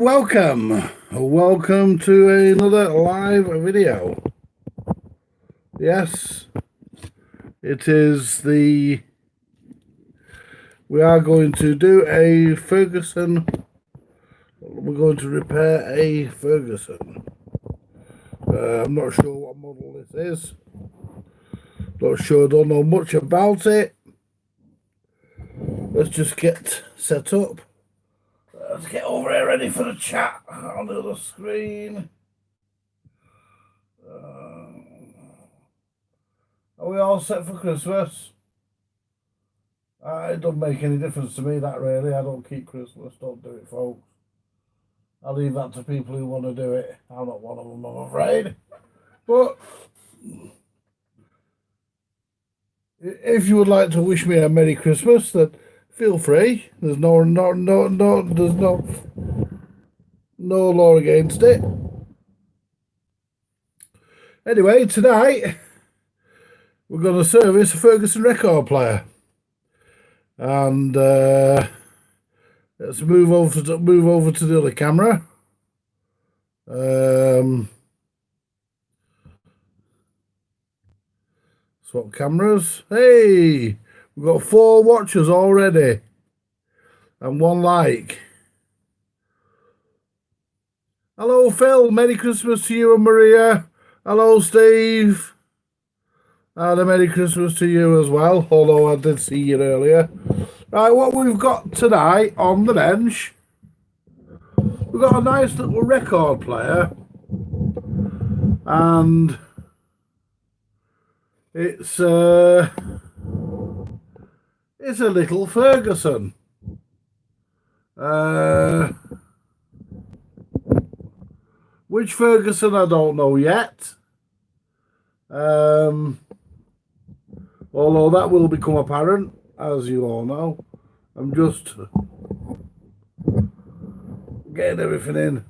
Welcome to another live video. Yes, it is we are going to do a Ferguson, we're going to repair a Ferguson. I'm not sure what model this is, don't know much about it. Let's just get set up. Let's get over here ready for the chat on the other screen. Are we all set for Christmas? It doesn't make any difference to me, that really. I don't keep Christmas. Don't do it, folks. I'll leave that to people who want to do it. I'm not one of them, I'm afraid. But if you would like to wish me a Merry Christmas, then feel free. There's no law against it. Anyway, tonight we're going to service a Ferguson Record Player, and let's move over to the other camera. Swap cameras. Hey, we've got 4 watchers already and 1 like. Hello, Phil. Merry Christmas to you and Maria. Hello, Steve. And a Merry Christmas to you as well, although I did see you earlier. Right, what we've got tonight on the bench, we've got a nice little record player, and it's a little Ferguson. Which Ferguson I don't know yet. Although that will become apparent, as you all know. I'm just getting everything in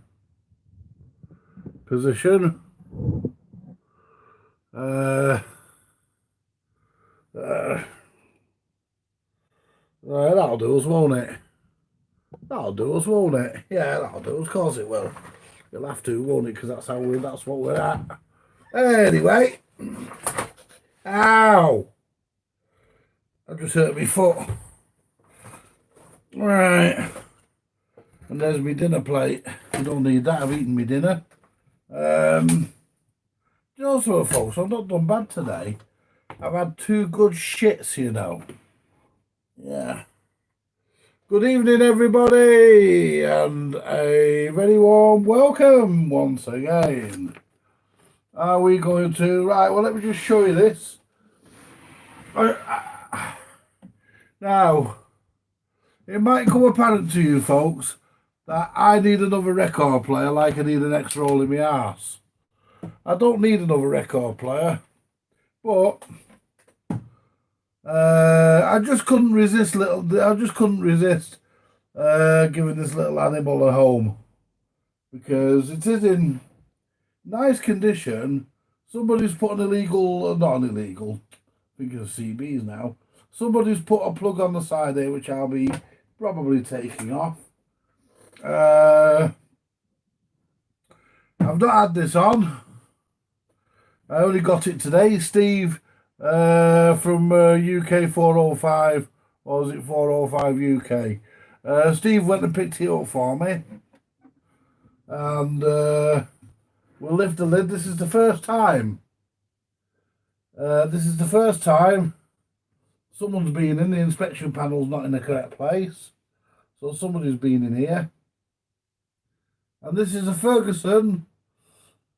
position. Right, that'll do us, won't it? That'll do us, won't it? Yeah, that'll do us. Of course it will. You'll have to, won't it? Because that's what we're at. Anyway. Ow! I just hurt my foot. Right. And there's my dinner plate. I don't need that. I've eaten my dinner. You know so, folks, I've not done bad today. I've had 2 good shits, you know. Yeah. Good evening, everybody, and a very warm welcome once again. Are we going to... Right, well, let me just show you this. Now, it might come apparent to you folks that I need another record player like I need an extra hole in my arse. I don't need another record player, but I just couldn't resist giving this little animal a home, because it is in nice condition. Somebody's put not an illegal, thinking of CBs now. Somebody's put a plug on the side there, which I'll be probably taking off. I've not had this on. I only got it today. Steve from UK 405, or was it 405 UK? Steve went and picked it up for me. And we'll lift the lid. This is the first time. Someone's been in. The inspection panel's not in the correct place, so somebody's been in here. And this is a Ferguson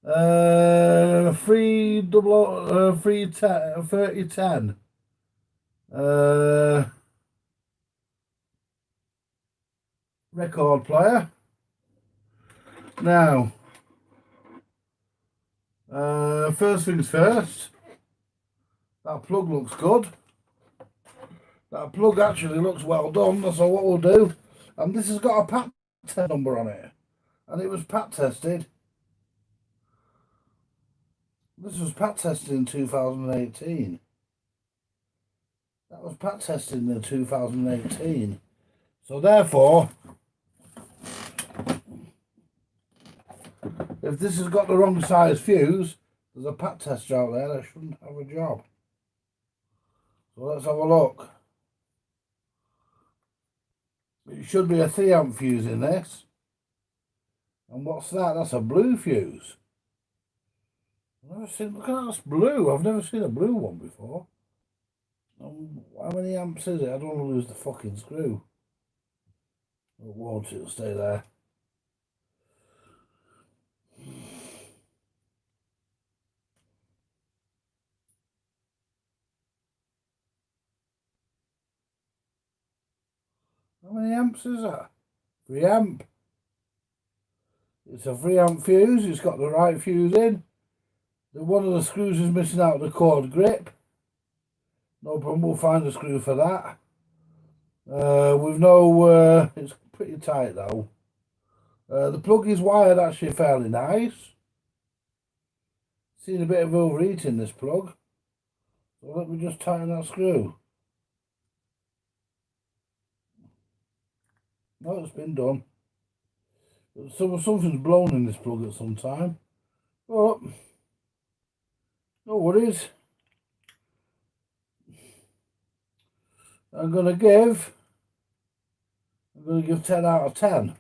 3010 record player. Now, first things first, that plug looks good. That plug actually looks well done. So what we'll do, and this has got a pat test number on it, and it was pat tested. This was pat tested in 2018. That was pat tested in 2018. So therefore, If this has got the wrong size fuse, there's a pat tester out there that shouldn't have a job. So let's have a look. It should be a 3 amp fuse in this. And what's that? That's a blue fuse. I've never seen, look at that, that's blue. I've never seen a blue one before. How many amps is it? I don't want to lose the fucking screw. It won't, it'll stay there. How many amps is that? 3 amp. It's a 3 amp fuse. It's got the right fuse in. One of the screws is missing out the cord grip. No problem, we'll find a screw for that. With no, it's pretty tight though. The plug is wired actually fairly nice. Seen a bit of overheating this plug. So let me just tighten that screw. No, it's been done. Something's blown in this plug at some time. But no worries. I'm gonna give 10 out of 10.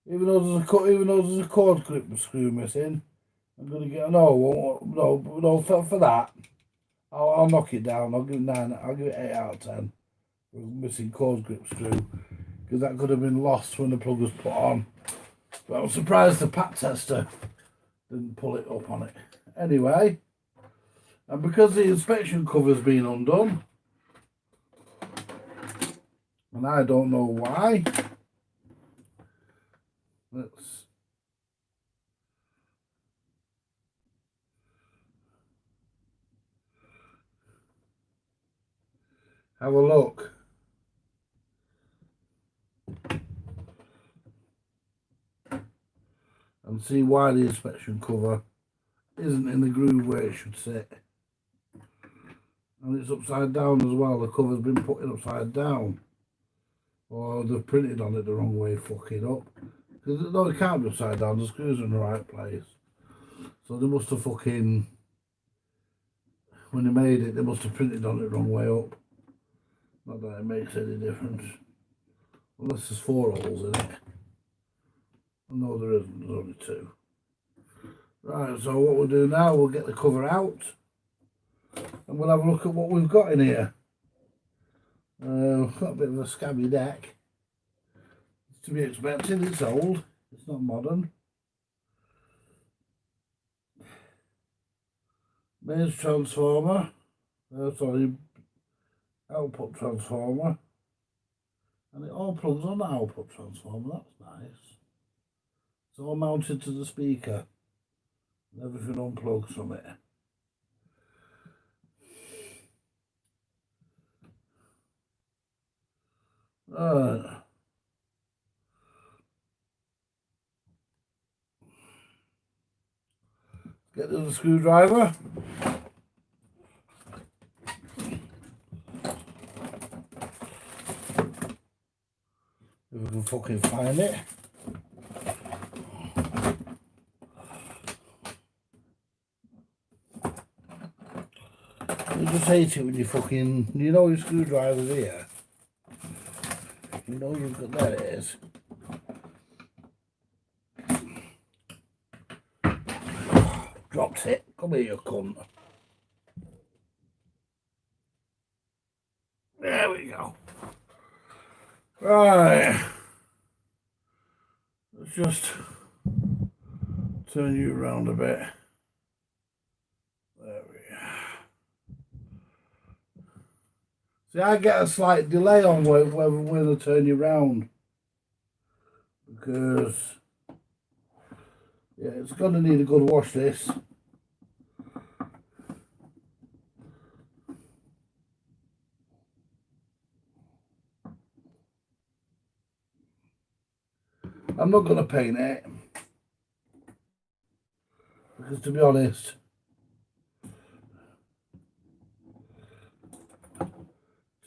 Even though there's a cord clip screw missing, I'm gonna get no for that. I'll knock it down. I'll give it 9. I'll give it 8 out of 10. For missing cord grip screw, because that could have been lost when the plug was put on. But I'm surprised the pat tester didn't pull it up on it. Anyway, and because the inspection cover's been undone, and I don't know why, let's have a look. And see why the inspection cover isn't in the groove where it should sit. And it's upside down as well. The cover's been put in upside down. Or they've printed on it the wrong way, fucking up. Because no, it can't be upside down, the screws are in the right place. So they must have fucking, when they made it, they must have printed on it the wrong way up. Not that it makes any difference. Unless there's 4 holes in it. No, there isn't, there's only 2. Right, so what we'll do now, we'll get the cover out. And we'll have a look at what we've got in here. Got a bit of a scabby deck. It's to be expected, it's old, it's not modern. Mains transformer, output transformer. And it all plugs on the output transformer, that's nice. It's all mounted to the speaker. And everything unplugs from it. Right. Get to the screwdriver. If we can fucking find it. You just hate it when you fucking, you know your screwdriver's here. You know you've got, there it is. Dropped it. Come here, you cunt. There we go. Right. Let's just turn you around a bit. There we are. See, I get a slight delay on when I turn you round. Because, yeah, it's going to need a good wash, this. I'm not going to paint it. Because to be honest,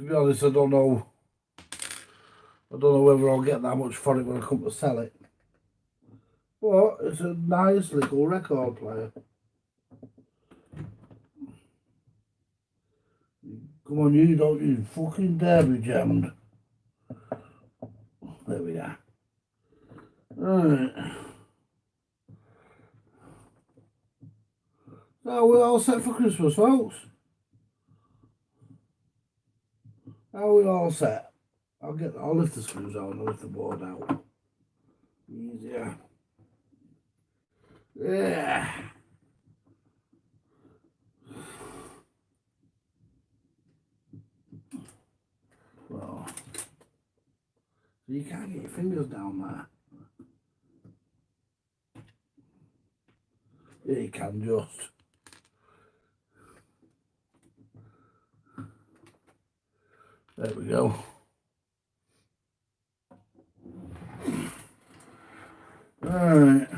I don't know whether I'll get that much for it when I come to sell it. But it's a nice little record player. Come on, you don't you fucking dare be jammed. There we are. Right. So we're all set for Christmas, folks. Are we all set? I'll lift the screws out and I'll lift the board out. Easier. Yeah. Well, so you can't get your fingers down there. Yeah, you can just. There we go. Alright.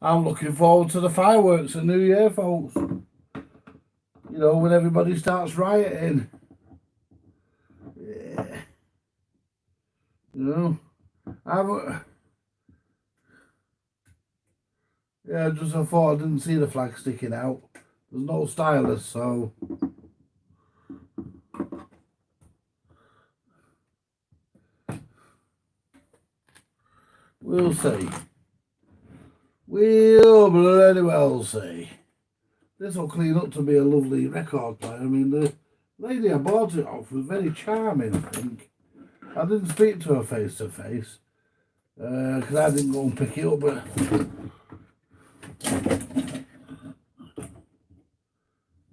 I'm looking forward to the fireworks and New Year, folks. You know, when everybody starts rioting. Yeah. You know, yeah, just I thought I didn't see the flag sticking out. There's no stylus, so we'll see. We'll bloody well see. This will clean up to be a lovely record player. I mean, the lady I bought it off was very charming, I think. I didn't speak to her face to face because I didn't go and pick it up, but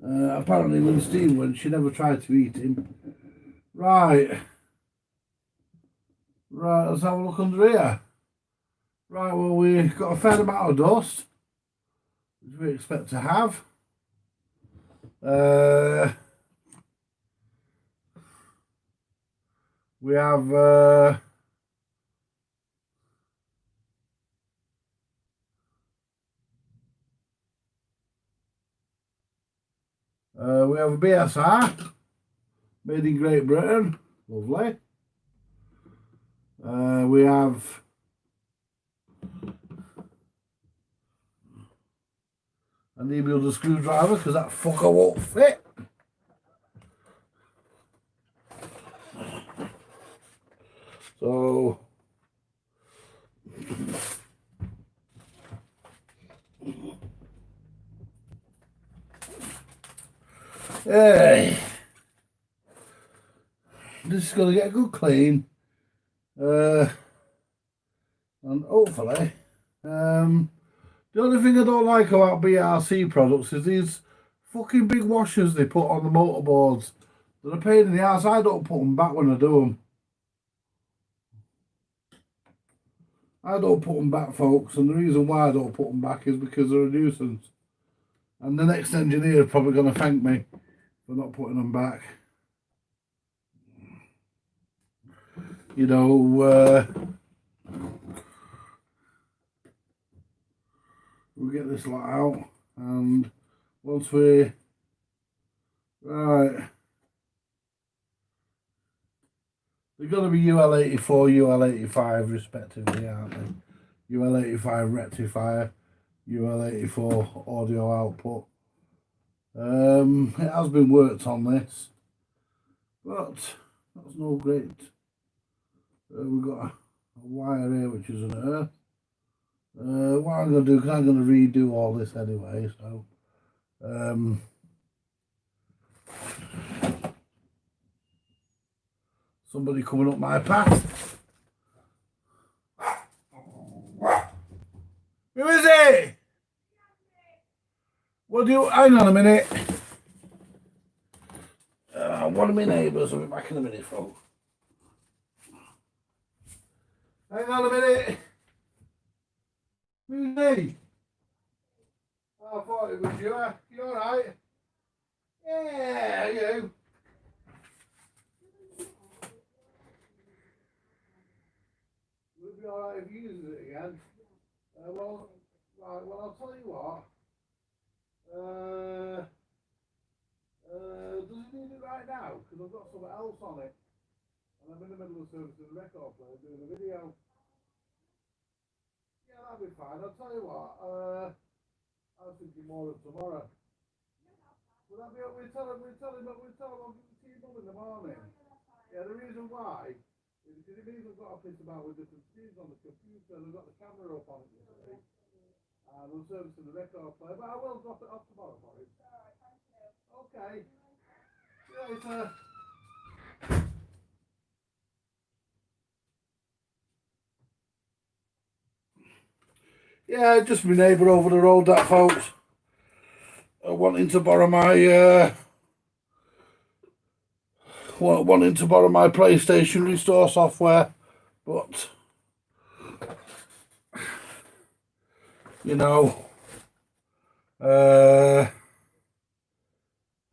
apparently when Steve went, she never tried to eat him. Right, let's have a look under here. Right, well, we've got a fair amount of dust, which we expect to have. We have a BSR made in Great Britain, lovely. We have I need me other screwdriver because that fucker won't fit. So hey, this is going to get a good clean, and hopefully, the only thing I don't like about BRC products is these fucking big washers they put on the motorboards. They're a pain in the ass. I don't put them back when I do them. I don't put them back, folks, and the reason why I don't put them back is because they're a nuisance. And the next engineer is probably going to thank me for not putting them back. You know, we'll get this lot out, and once we, right, they're going to be UL84, UL85 respectively, aren't they? UL85 rectifier, UL84 audio output. It has been worked on this, but that's no great. We've got a wire here which is an earth. What I'm going to do, because I'm going to redo all this anyway, so somebody coming up my path. Who is it? What do you, hang on a minute. One of my neighbours, I'll be back in a minute, folks. Hang on a minute. Who's me? Oh, I thought it was you. You alright? Yeah, you. be alright if you use it again. Well, right, well, I'll tell you what. Does he need it right now? Because I've got something else on it. And I'm in the middle of servicing the record player doing a video. Yeah, that'll be fine. I'll tell you what. I was thinking more of tomorrow. Will that be okay? We'll tell him I'll give it to your mum in the morning. Yeah, the reason why is because he means I've got a piece about with different screens on the computer and I've got the camera up on it, you see. And I'm servicing the record player, but I will drop it off tomorrow for him. Okay. See you later. Yeah, just my neighbour over the road, that folks. Wanting to borrow my PlayStation restore software, but you know, I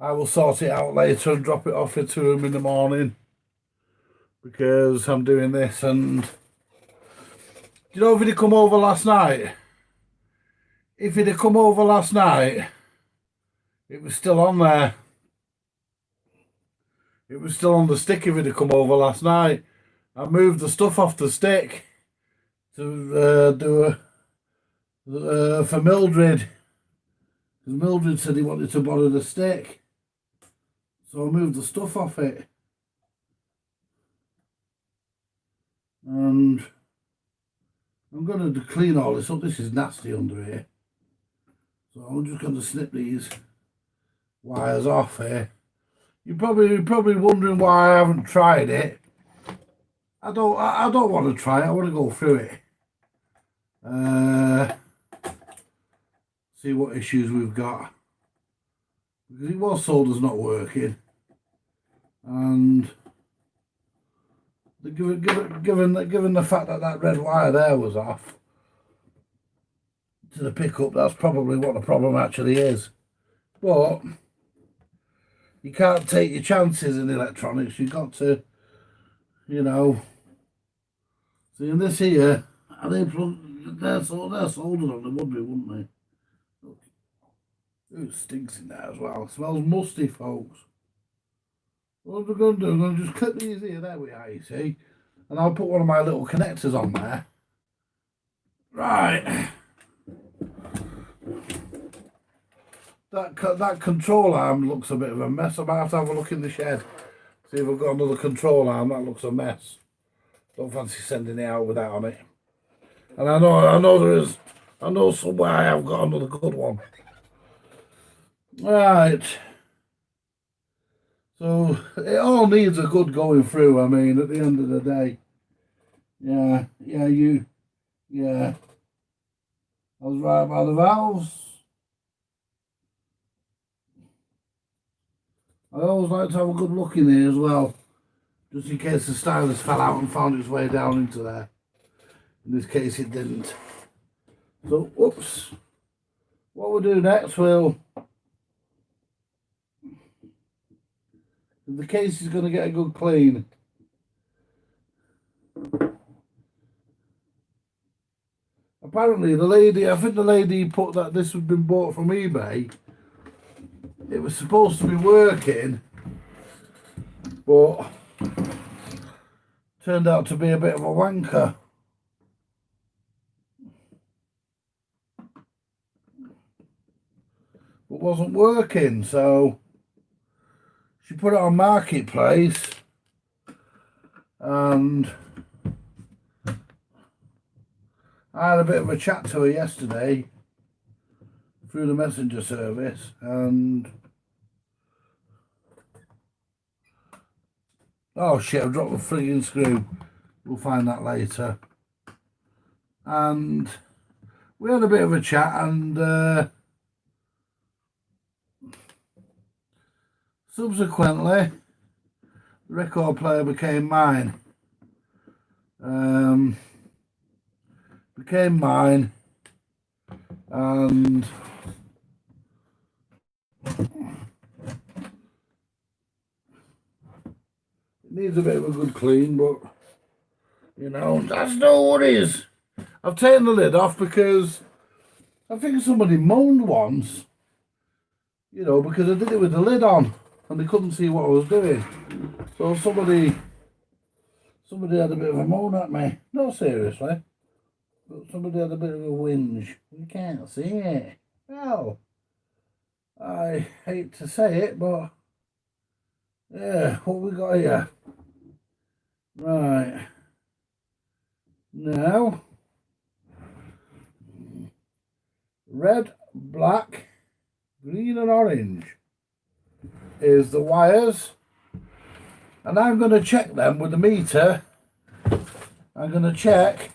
will sort it out later and drop it off to him in the morning because I'm doing this. And you know, if he'd come over last night, it was still on there. It was still on the stick if it had come over last night. I moved the stuff off the stick to do for Mildred. Because Mildred said he wanted to borrow the stick. So I moved the stuff off it. And I'm going to clean all this up. This is nasty under here. So I'm just going to snip these wires off here. You're probably wondering why I haven't tried it. I don't want to try it. I want to go through it. See what issues we've got. Because it was solder's not working. And given the fact that that red wire there was off to the pickup, that's probably what the problem actually is. But you can't take your chances in electronics. You've got to, you know. See, in this here, are they they're soldered on, they would be, wouldn't they? Look. Ooh, it stinks in there as well. It smells musty, folks. What we're going to do, I'm going to just clip these here. There we are, you see. And I'll put one of my little connectors on there. Right. That control arm looks a bit of a mess. I might have to have a look in the shed. See if I've got another control arm. That looks a mess. Don't fancy sending it out with that on it. And I know somewhere I have got another good one. Right. So it all needs a good going through. I mean, at the end of the day. Yeah. I was right about the valves. I always like to have a good look in here as well, just in case the stylus fell out and found its way down into there. In this case it didn't. So, whoops. What we'll do next, the case is going to get a good clean. Apparently I think the lady put that this had been bought from eBay. It was supposed to be working, but turned out to be a bit of a wanker. But wasn't working, so she put it on Marketplace, and I had a bit of a chat to her yesterday through the messenger service, and oh shit, I've dropped the frigging screw. We'll find that later. And we had a bit of a chat, and subsequently the record player became mine. And it needs a bit of a good clean, but You know, that's no worries. I've taken the lid off because I think somebody moaned once, you know, because I did it with the lid on and they couldn't see what I was doing. So somebody had a bit of a moan at me. Not seriously, but somebody had a bit of a whinge. You can't see it. Well, I hate to say it, but yeah, what we got here? Right. Now, red, black, green and orange is the wires. And I'm going to check them with the meter. I'm going to check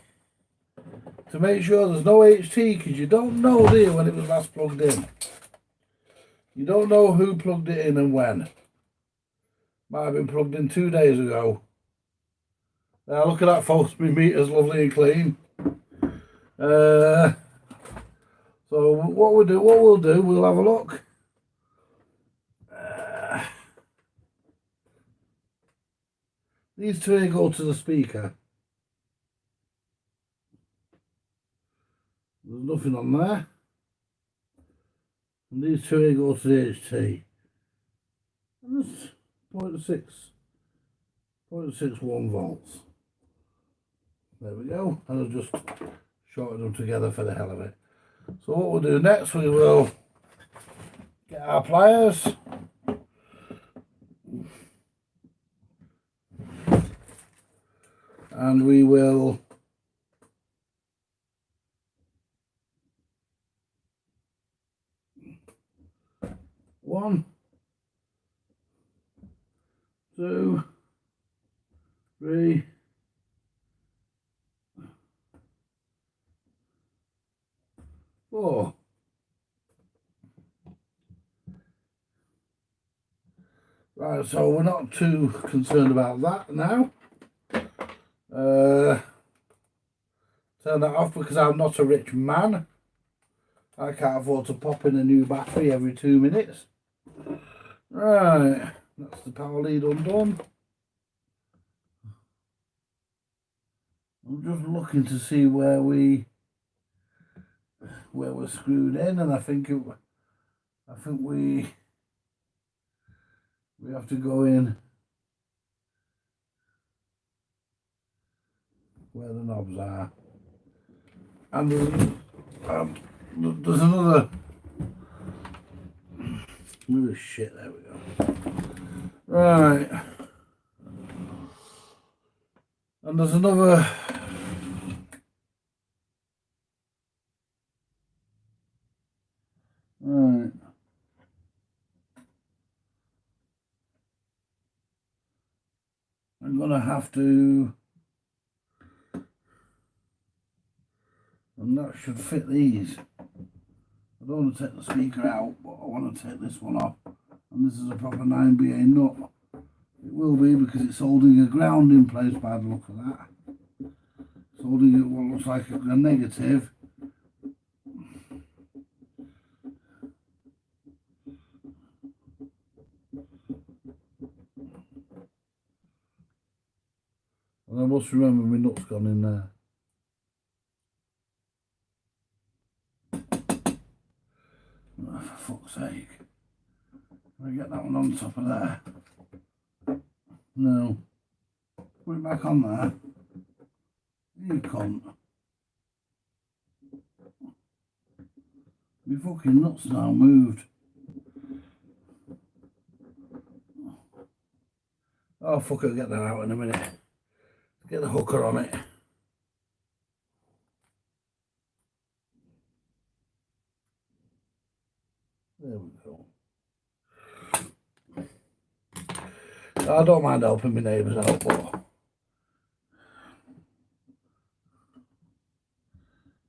to make sure there's no HT, because you don't know, do you, when it was last plugged in. You don't know who plugged it in and when. Might have been plugged in 2 days ago. Now look at that, folks. My meter's lovely and clean. So what we'll do, we'll have a look. These two here go to the speaker. There's nothing on there. And these two here go to the HT. And there's 0.61 volts. There we go. And I've just shorted them together for the hell of it. So what we'll do next, we will get our pliers. And we will one, two, three, four. Right, so we're not too concerned about that now. Turn that off because I'm not a rich man. I can't afford to pop in a new battery every 2 minutes. Right, that's the power lead undone. I'm just looking to see where we're screwed in, and I think we have to go in where the knobs are. And there's another shit, there we go. Right. And there's another right. I'm gonna have to, and that should fit these. I don't want to take the speaker out, but I want to take this one off. And this is a proper 9BA nut. It will be, because it's holding a ground in place by the look of that. It's holding it what looks like a negative. And I must remember my nut's gone in there. Oh, for fuck's sake. Can I get that one on top of there? No. Put it back on there. You cunt. My fucking nuts now moved. Oh fuck, I'll get that out in a minute. Get the hooker on it. There we go. I don't mind helping my neighbours out, but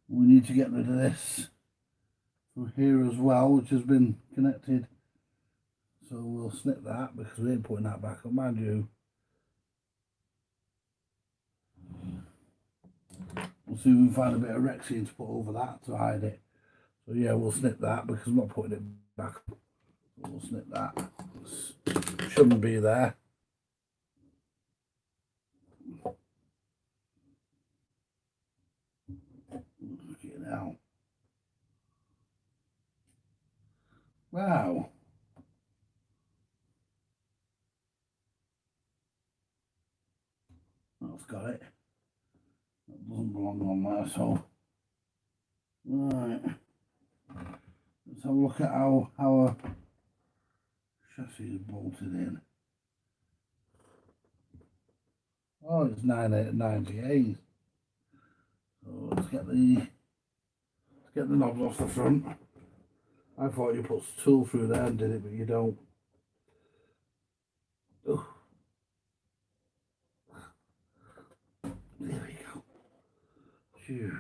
we need to get rid of this from here as well, which has been connected. So we'll snip that because we ain't putting that back up, mind you. We'll see if we can find a bit of Rexine to put over that to hide it. So yeah, we'll snip that because I'm not putting it back. We'll snip that. Shouldn't be there. Wow. That's got it. That doesn't belong on there, so. Right. Let's have a look at how our chassis is bolted in. Oh, it's 98. So let's get the knobs off the front. I thought you put a tool through there and did it, but you don't. Oh. There we go. Phew.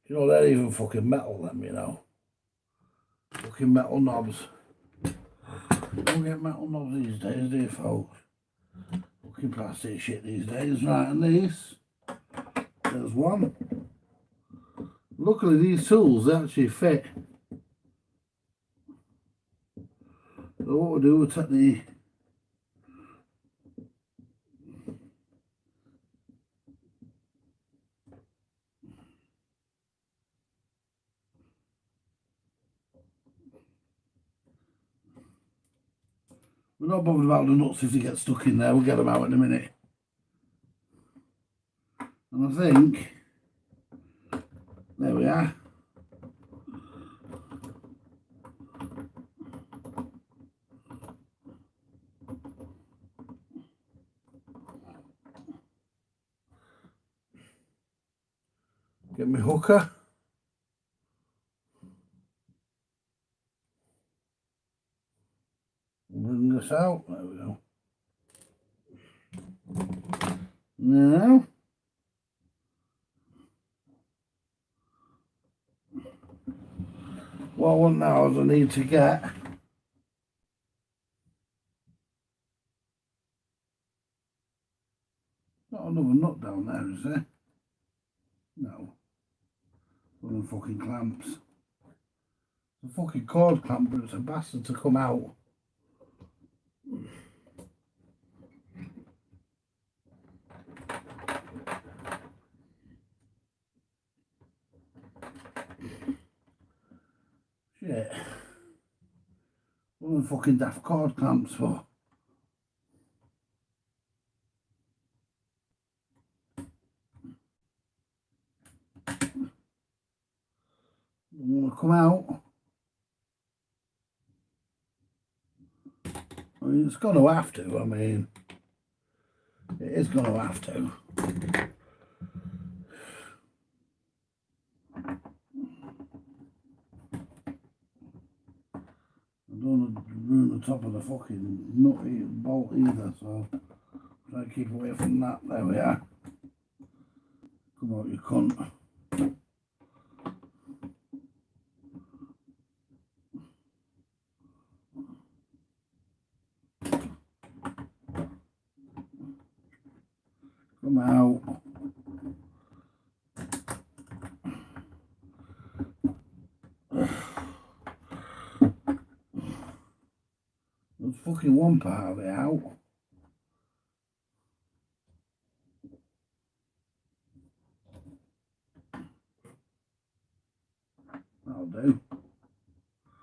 You know, they're even fucking metal, let me know. Fucking metal knobs. You don't get metal knobs these days, do you, folks? Fucking plastic shit these days. Right, and these. There's one. Luckily, these tools actually fit. So what we'll do, we'll take the we're not bothered about the nuts if they get stuck in there, we'll get them out in a minute. And I think, there we are. Get my hooker. Bring this out, there we go. Now, what I want now is I need to get not another nut down there, is there? No. One of the fucking clamps. It's a fucking cord clamp, but it's a bastard to come out. Shit. One of the fucking daft cord clamps for. Want to come out. I mean, it's going to have to. I mean, it is going to have to. I don't want to ruin the top of the fucking nut bolt either, so try to keep away from that. There we are. Come out, you cunt. Come out. There's fucking one part of it out. That'll do.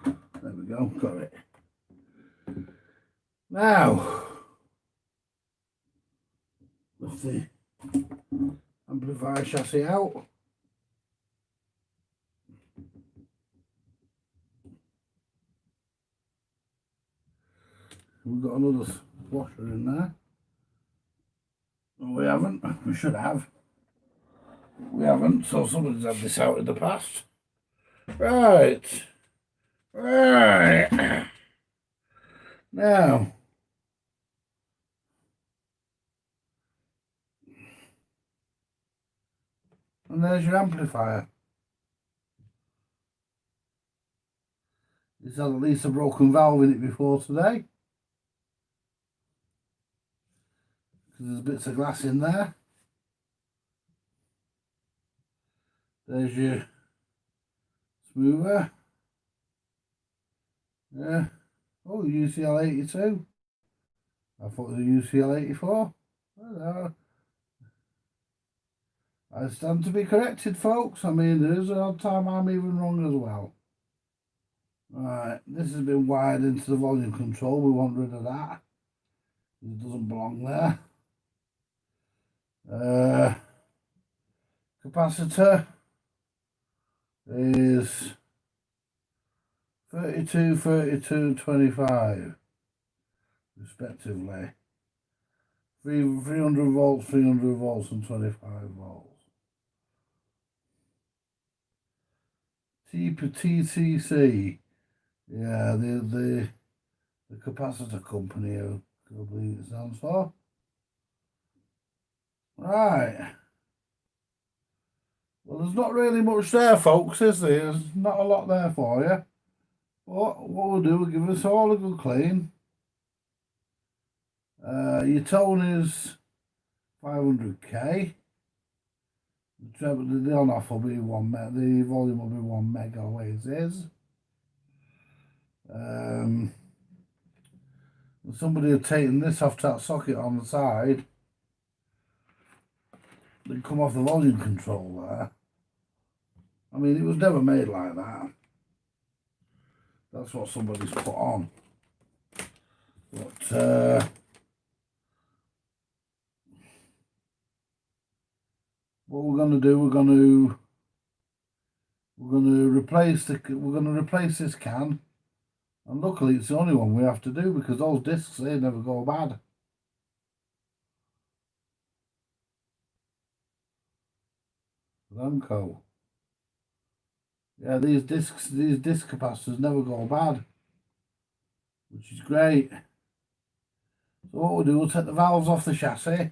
There we go, got it. Now, lift the amplifier chassis out. We've got another washer in there. No, we haven't. We should have. We haven't, so somebody's had this out in the past. Right. Right. Now. And there's your amplifier. It's had at least a broken valve in it before today. There's bits of glass in there. There's your smoother. Yeah. Oh, UCL 82. I thought it was a UCL 84. Hello. I stand to be corrected, folks. I mean, there is an odd time I'm even wrong as well. Right, this has been wired into the volume control. We want rid of that. It doesn't belong there. Capacitor is 32, 32, 25 respectively. 300 volts, 300 volts and 25 volts. TCC, yeah, the capacitor company, I believe it stands for. Right. Well, there's not really much there, folks, is there? There's not a lot there for you. But what we'll do, we'll give us all a good clean. Your tone is 500k. The on-off will be 1 meg. The volume will be 1 meg always is. Somebody had taken this off that socket on the side. They'd come off the volume control there. I mean, it was never made like that. That's what somebody's put on. But what we're going to do, we're going to replace this can, and luckily it's the only one we have to do because those discs, they never go bad. Ramco. Yeah, these disc capacitors never go bad, which is great. So what we'll do, we'll take the valves off the chassis.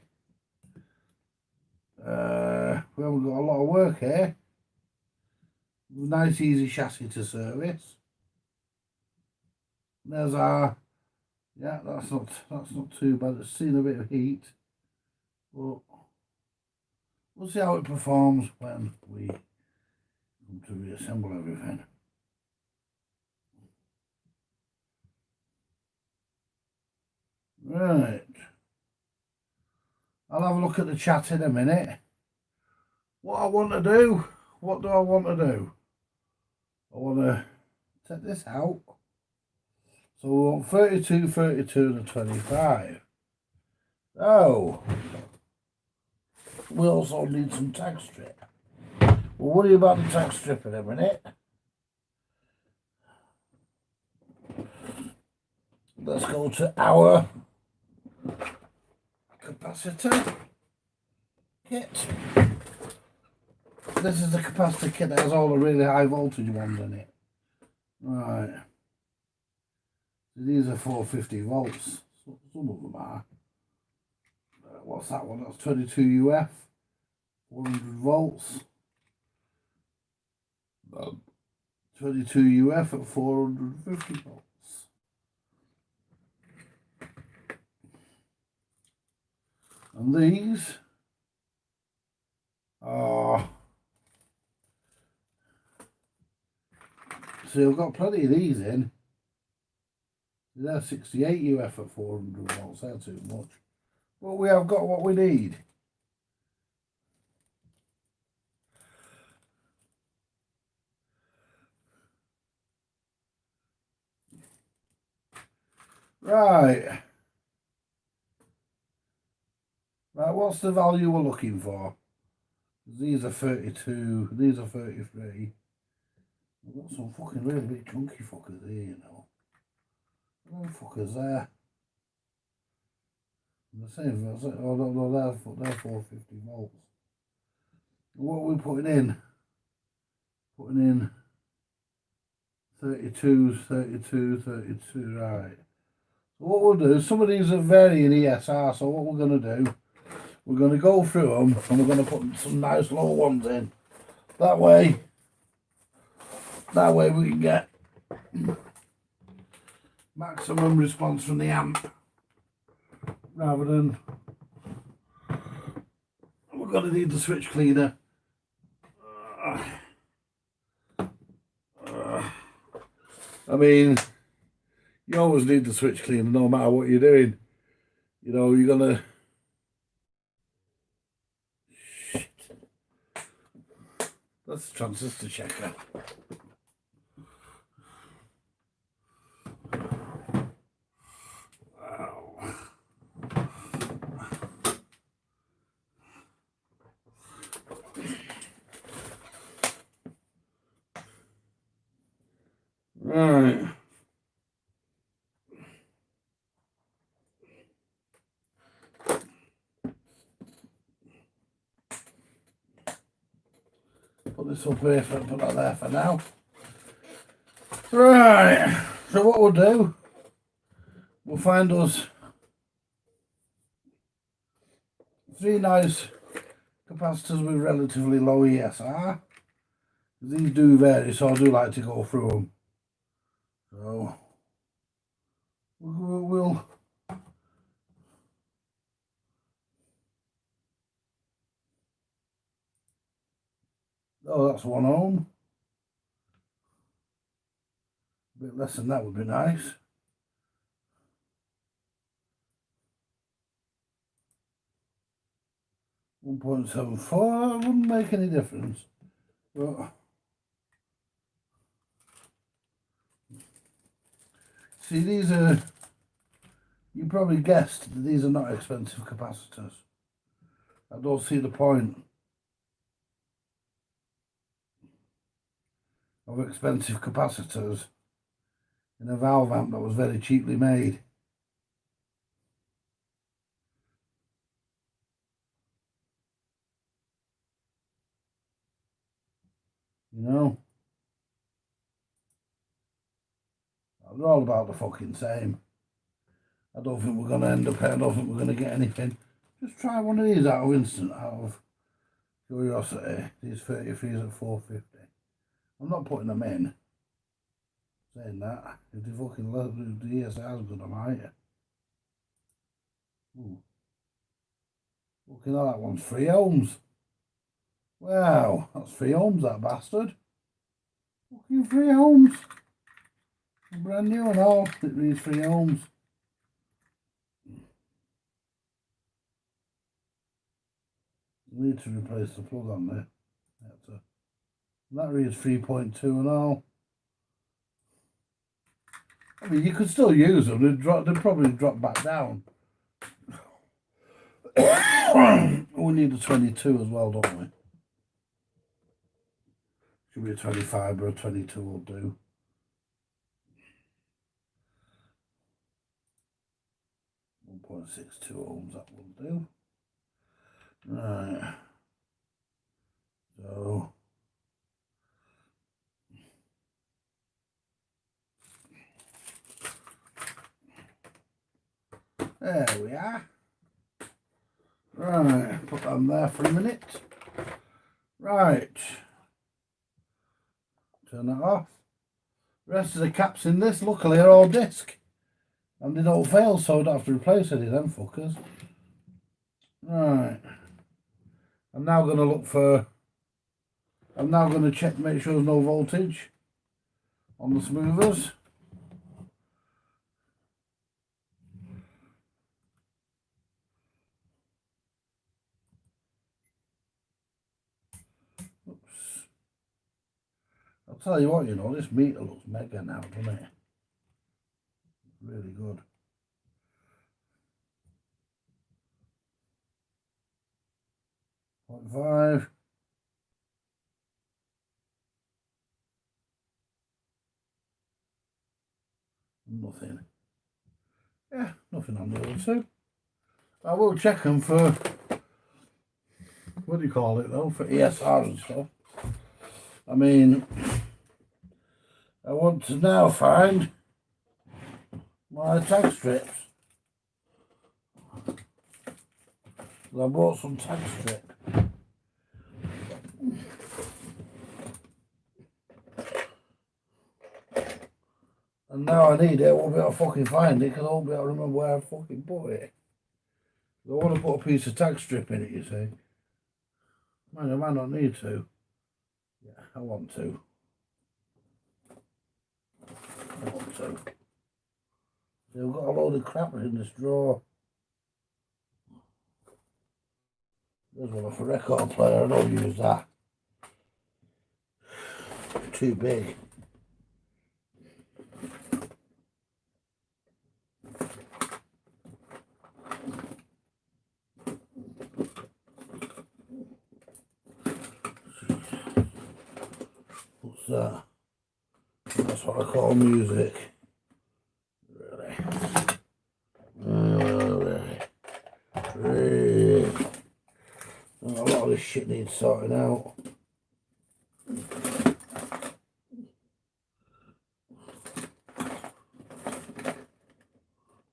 We haven't got a lot of work here. Nice easy chassis to service. There's our, yeah, that's not too bad. It's seen a bit of heat, but we'll see how it performs when we come to reassemble everything. Right, I'll have a look at the chat in a minute. What I want to do, what do I want to do? I want to take this out. So we want 32, 32 and 25. Oh, we also need some tag strip. We'll worry about the tag strip in a minute. Let's go to our capacitor kit. This is the capacitor kit that has all the really high voltage ones in it. Right. These are 450 volts. Some of them are. What's that one? That's 22 UF. 400 volts. 22 UF at 450 volts. And these are, so I've got plenty of these in. They're 68 UF at 400 volts, they're too much. But we have got what we need. Right. Right, what's the value we're looking for? These are 32, these are 33. I've got some fucking really big chunky fuckers here, you know. No fuckers there. The same, oh no, they're 450 volts. What are we putting in? Putting in 32, 32, 32, right. So what we'll do, some of these are varying ESR, so what we're going to do, we're going to go through them and we're going to put some nice low ones in. That way we can get maximum response from the amp, rather than we're going to need the switch cleaner. I mean, you always need the switch cleaner no matter what you're doing. You know, you're gonna, shit. That's the transistor checker. Alright. Put this up here, put that there for now. Right, so what we'll do, we'll find us 3 nice capacitors with relatively low ESR. These do vary, so I do like to go through them. So we'll oh, that's 1 ohm. A bit less than that would be nice. .74, that wouldn't make any difference. But see, these are, you probably guessed that these are not expensive capacitors. I don't see the point of expensive capacitors in a valve amp that was very cheaply made. You know? They're all about the fucking same. I don't think we're going to end up here. I don't think we're going to get anything. Just try one of these out of curiosity. These 33s at 450. I'm not putting them in. Saying that, if they fucking love the ESR's good, I might. Ooh. Looking at that one's 3 ohms. Wow, that's 3 ohms, that bastard. Fucking 3 ohms. Brand new and all. It reads 3 ohms. Need to replace the plug on there. That reads 3.2 and all. I mean, you could still use them. They'd probably drop back down. We need a 22 as well, don't we? Should be a 25, but a 22 will do. .62 ohms, that will do. Right. So there we are. Right, put them there for a minute. Right. Turn that off. The rest of the caps in this, luckily, are all disc. And they don't fail, so I don't have to replace any of them fuckers. Right. I'm now going to look for... I'm now going to check, make sure there's no voltage on the smoothers. Oops. I'll tell you what, you know, this meter looks mega now, doesn't it? Really good. .5. Nothing. Yeah, nothing on the other two. I will check them for, what do you call it though, for ESR and stuff. I mean, I want to now find my tag strips. I bought some tag strip. And now I need it, I won't be able to fucking find it because I won't be able to remember where I fucking put it. I want to put a piece of tag strip in it, you see. I might not need to. Yeah, I want to. So we've got a load of crap in this drawer. There's one off a record player, I don't use that. Too big. What's that? That's what I call music. Really. Really. Really. A lot of this shit needs sorting out.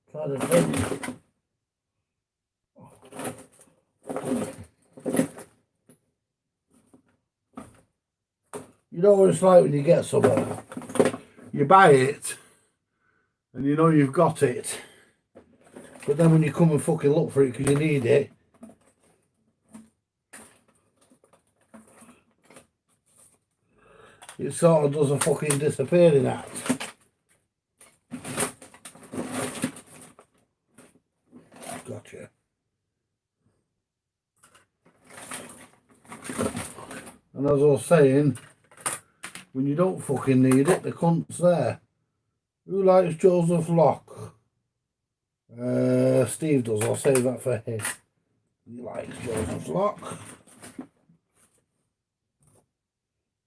Try to think. You know what it's like when you get something. You buy it and you know you've got it. But then when you come and fucking look for it because you need it, it sort of does a fucking disappearing act. Gotcha. And as I was saying, when you don't fucking need it, the cunt's there. Who likes Joseph Locke? Steve does. I'll save that for him. He likes Joseph Locke.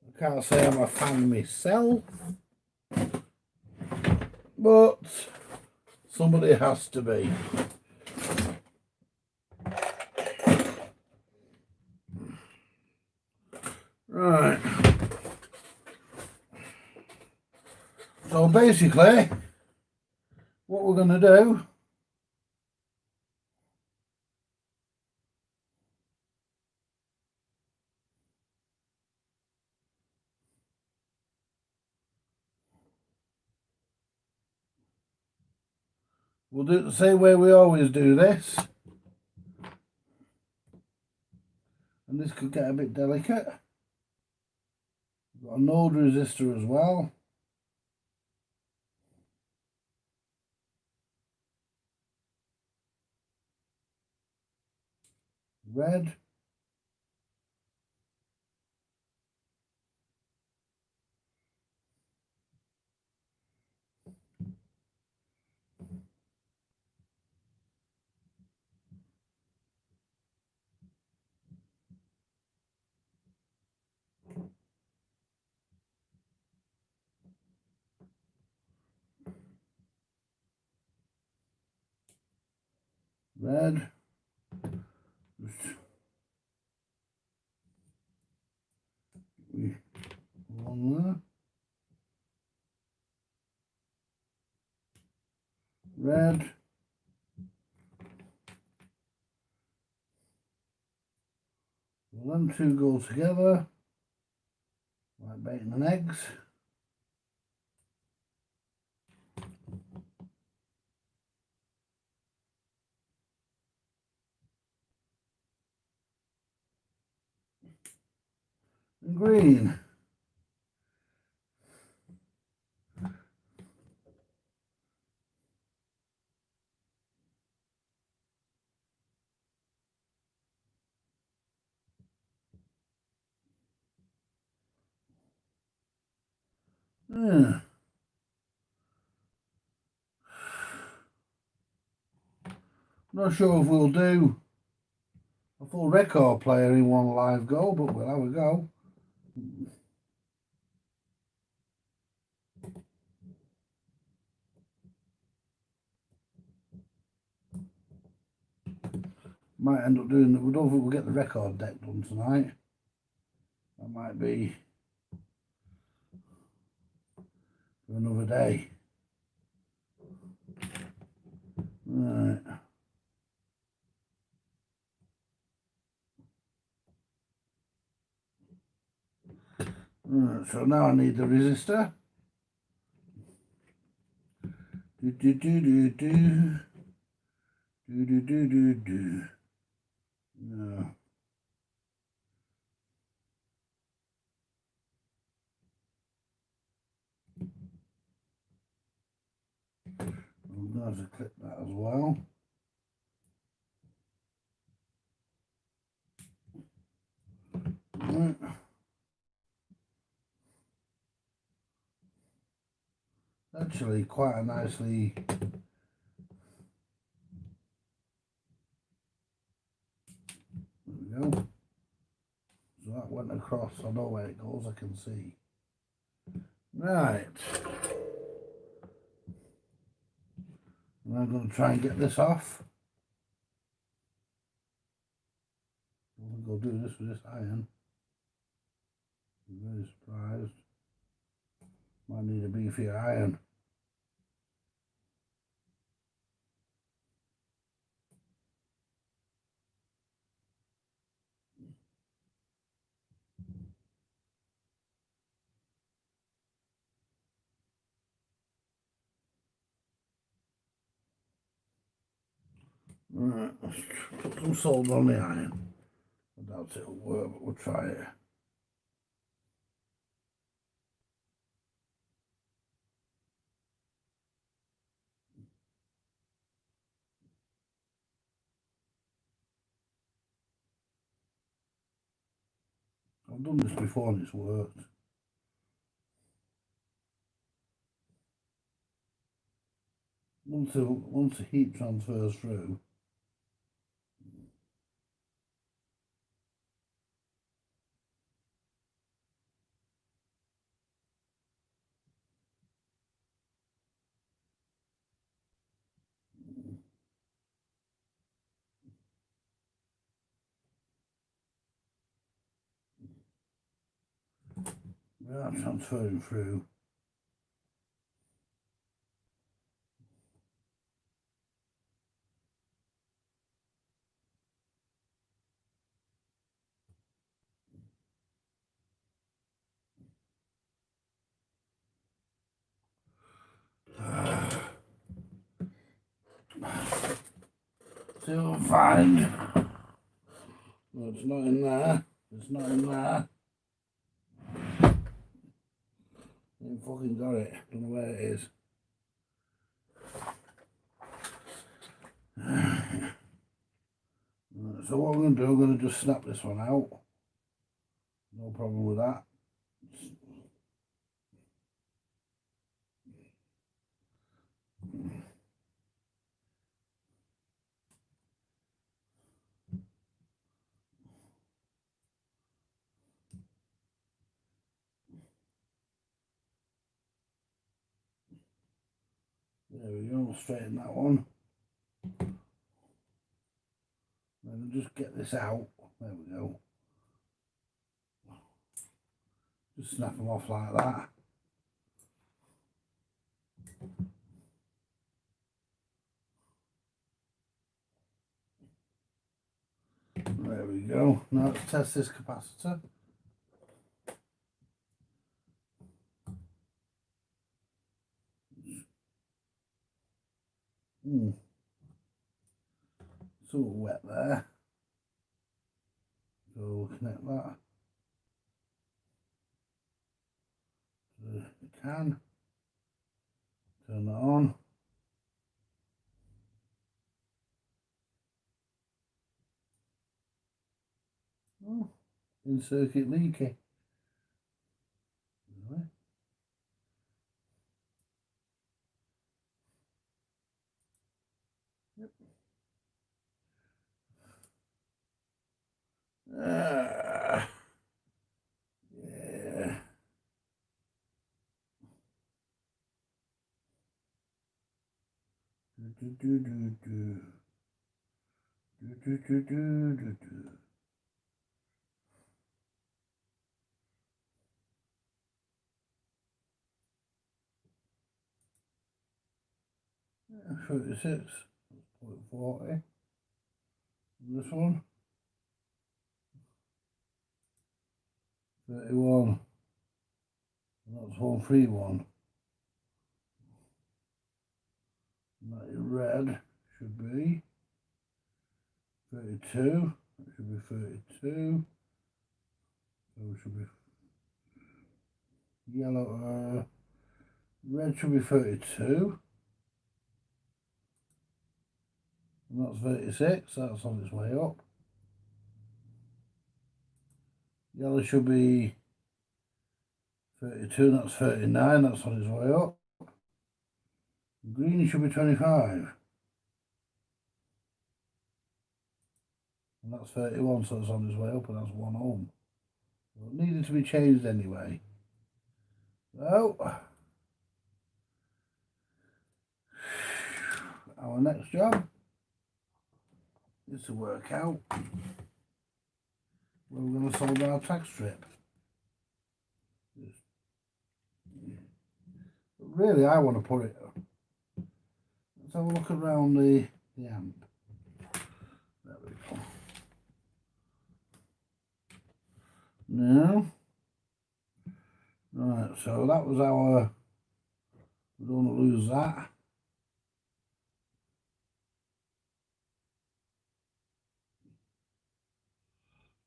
I can't say I'm a fan myself, but somebody has to be. Right. So basically, what we're going to do we'll do it the same way we always do this. And this could get a bit delicate. We've got a node resistor as well. Red. Red. One there. Red. Well, them two go together like bacon and eggs. And green. Yeah. Not sure if we'll do a full record player in one live go, but we'll have a go. Might end up doing, we don't think we'll get the record deck done tonight. That might be for another day. Right. Right, so now I need the resistor. Do do do do do. Do do do do do. No. I'm going to clip that as well. Right. Actually, quite a nicely. There we go. So that went across. I know where it goes. I can see. Right. And I'm going to try and get this off. I think I'll do this with this iron. I'm very surprised. Might need a beefier iron. Right, let's put some solder on the iron. I doubt it'll work, but we'll try it. I've done this before and it's worked. Once the heat transfers through, we are transferring through. See what I find. No, it's not in there. It's not in there. I ain't fucking got it. Don't know where it is. So what I'm going to do, I'm going to just snap this one out. No problem with that. There we go, straighten that one. Then just get this out. There we go. Just snap them off like that. There we go. Now let's test this capacitor. It's all wet there. So we'll connect that to the can. Turn that on. Oh, in circuit leaky. Really? Yep. Yeah. Yeah, 36.40. This one. 31. That's 131. And that red should be 32. That should be 32. So it should be yellow. Red should be 32. And that's 36. That's on its way up. Yellow should be 32. That's 39. That's on its way up. Green should be 25. And that's 31, so it's on its way up, and that's 1 ohm. So it needed to be changed anyway. So our next job is to work out where we're going to solder our tag strip. But really, I want to put it. Let's have a look around the amp. There we go. Now, right, so that was our. We don't want to lose that.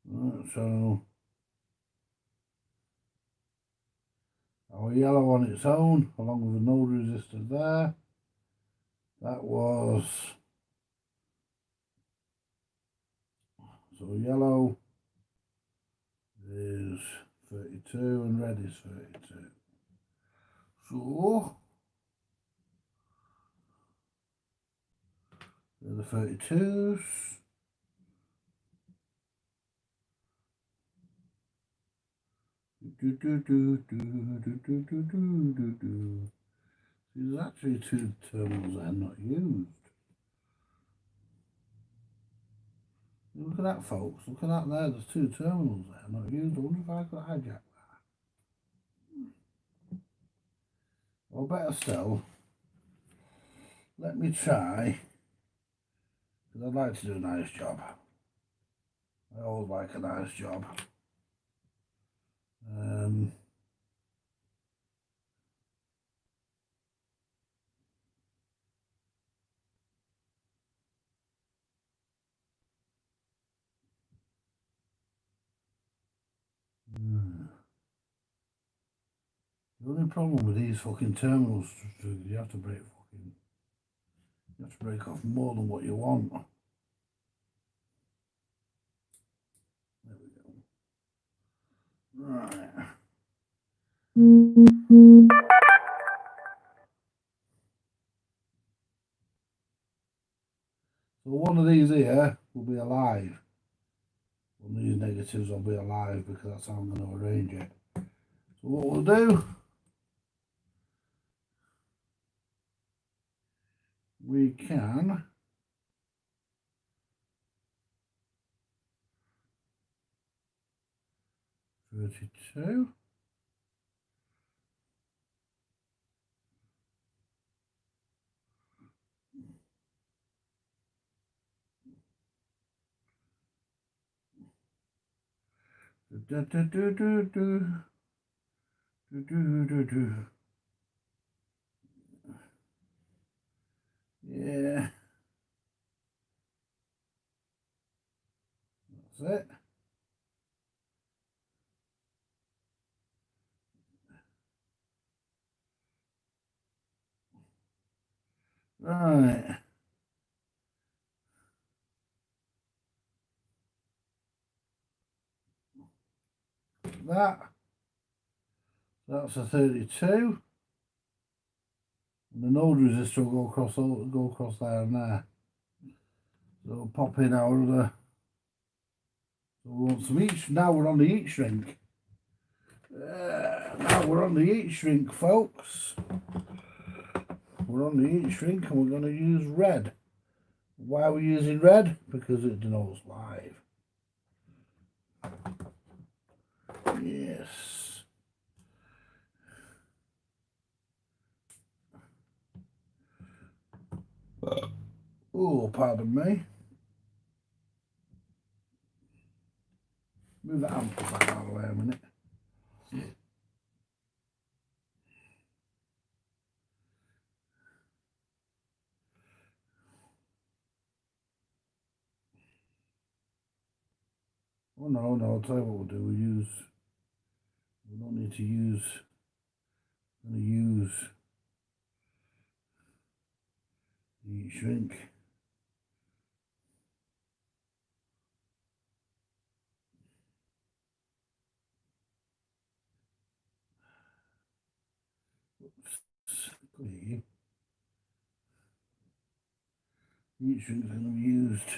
Right, so our yellow on its own, along with the node resistor there. That was, so yellow is 32 and red is 32. So they're the 32s. There's actually two terminals that are not used. Look at that, folks. Look at that there. There's two terminals there not used. I wonder if I could hijack that. Or better still, let me try, because I'd like to do a nice job. I always like a nice job. The only problem with these fucking terminals, you have to break off more than what you want. There we go. Right. So one of these here will be alive. One of these negatives will be alive because that's how I'm going to arrange it. So what we'll do, we can (32). Yeah, that's it. Right. That's a 32. And the node resistor will go across there and there. So we'll pop in our other. So we want some heat. Now we're on the heat shrink. Now we're on the heat shrink, folks. We're on the heat shrink and we're going to use red. Why are we using red? Because it denotes live. Yes. Oh, pardon me. Move that amplifier out of the way a minute. Oh no, I'll tell you what we'll do. We don't need to use, I'm going to use the heat shrink. Heat shrink is going to be used.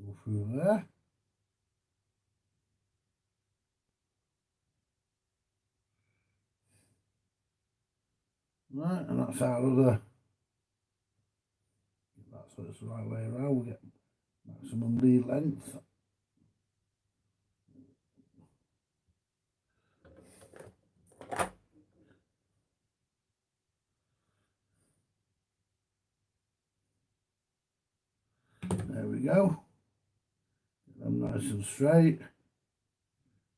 Go through there. Right, and that's our other. That's so it's the right way around. We get maximum lead length. There we go. Get them nice and straight.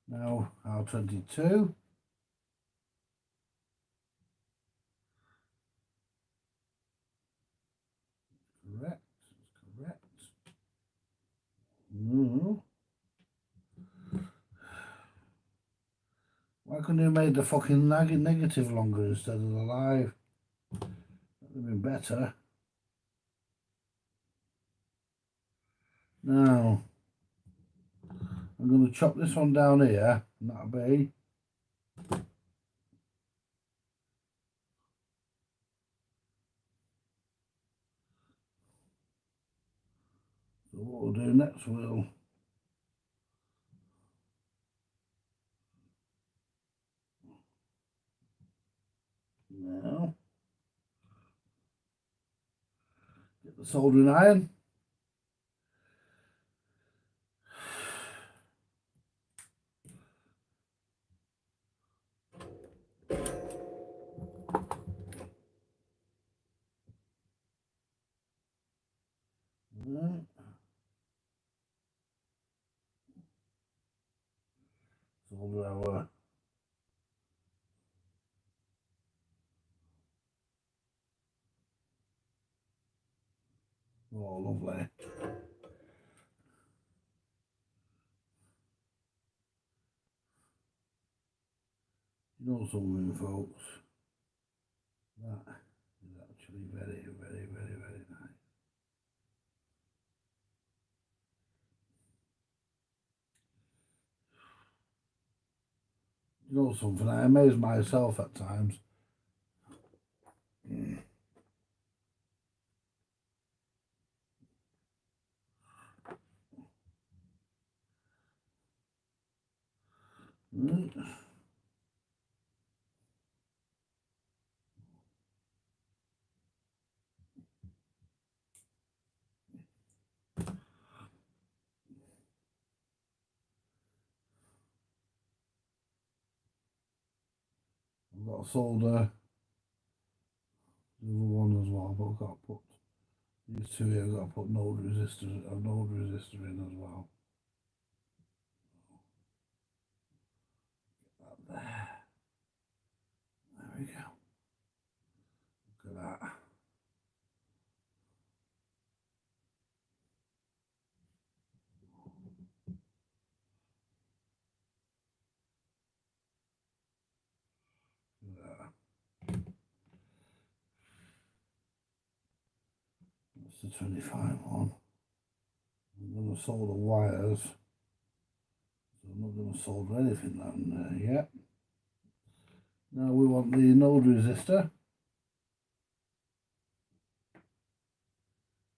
Now R22. Correct. Correct. No. Why couldn't you made the fucking negative longer instead of the live? That would have been better. Now, I'm going to chop this one down here, and that'll be. So what we'll do next, we'll. Now, get the soldering iron. Right. Solder our. Oh, lovely. You know something, folks? That is actually very, very, very, very nice. You know something? I amaze myself at times. Mm. Mm. I've got to solder the other one as well, but I've got to put these two here. I've got to put a node resistor in as well. There. There we go. Look at that. That's the 25 one. I'm going to solder wires. So I'm not going to solder anything down there yet. Now we want the node resistor,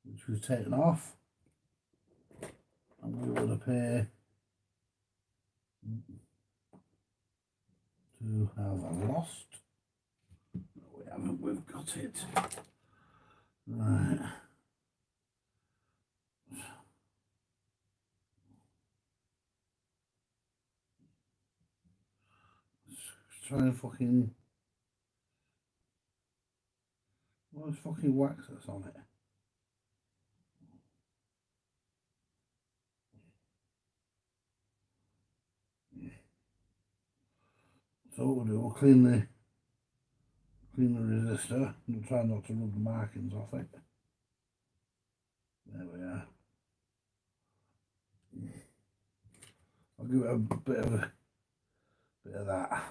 which we've taken off. And we would appear to have lost. No, we haven't, we've got it. Right. Let's try and fucking. What's fucking wax that's on it? So what we'll do, we'll clean the resistor. We'll try not to rub the markings off it. There we are. I'll give it a bit of that.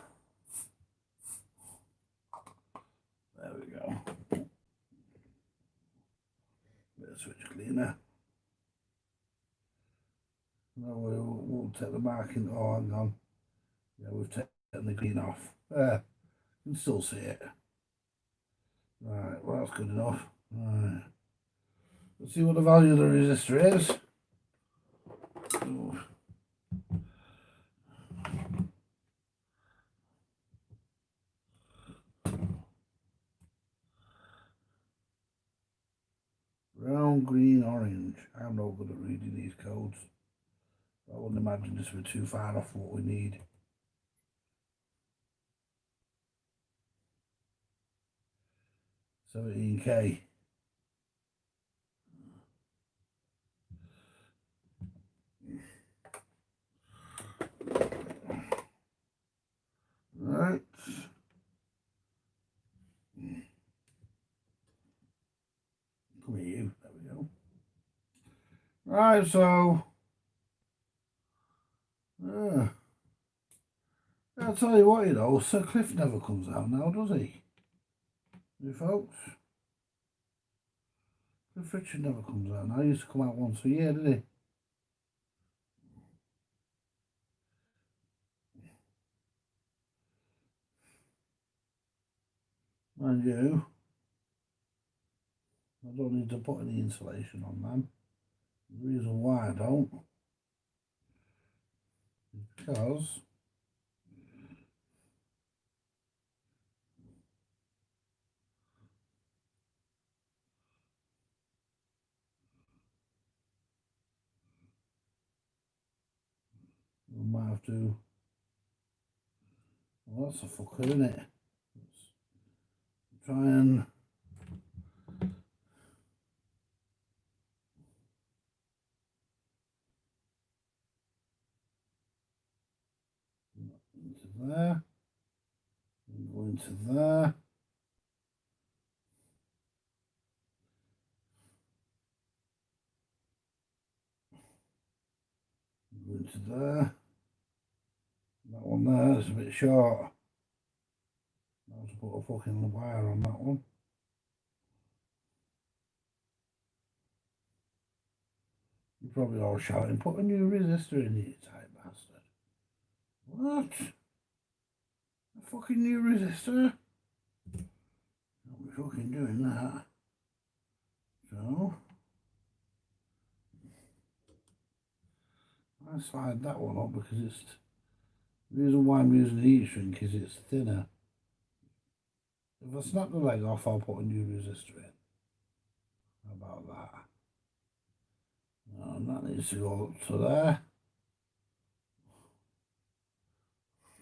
There we go. Bit of switch cleaner. Now we'll take the marking. Oh, hang on. Yeah, we've taken the green off. There, you can still see it. Right, well that's good enough. Right. Let's see what the value of the resistor is. Ooh. brown, green, orange. I'm not good at reading these codes. I wouldn't imagine this would be too far off what we need. $17K. Right. Come here, you. There we go. Right, so I'll tell you what, you know, Sir Cliff never comes out now, does he? You folks? Cliff Richard never comes out now. He used to come out once a year, did he? Mind you, I don't need to put any insulation on them. The reason why I don't is because we might have to. Well, that's a fucker, isn't it? Let's try and into there, and go into there. Go into there. That one there is a bit short. I'll have to put a fucking wire on that one. You're probably all shouting, put a new resistor in here, you tight bastard. What? A fucking new resistor? I'll be fucking doing that. So, I slide that one up because it's, the reason why I'm using the heat shrink is it's thinner. If I snap the leg off, I'll put a new resistor in. How about that? And that needs to go up to there.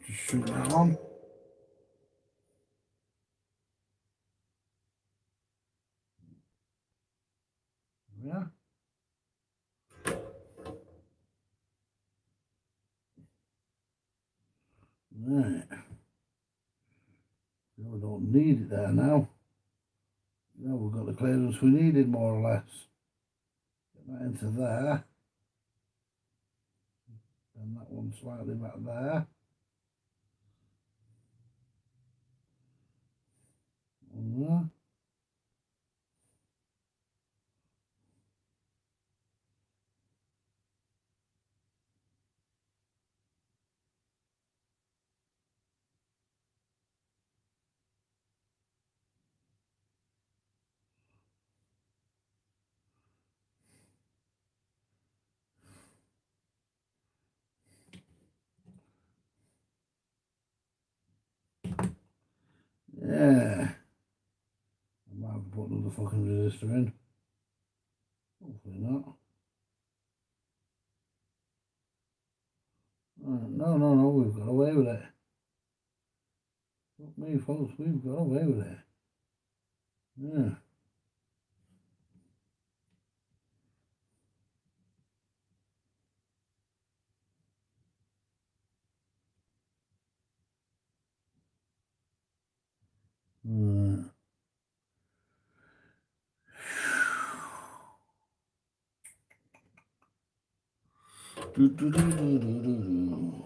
Just shrink that on. Yeah. Right. We don't need it there now. Now we've got the clearance we needed, more or less. Get that into there. And that one slightly back there. And there. Yeah. I might have to put another fucking resistor in. Hopefully not. No, no, no, we've got away with it. Fuck me, folks, we've got away with it. Yeah. Do, do, do, do, do, do.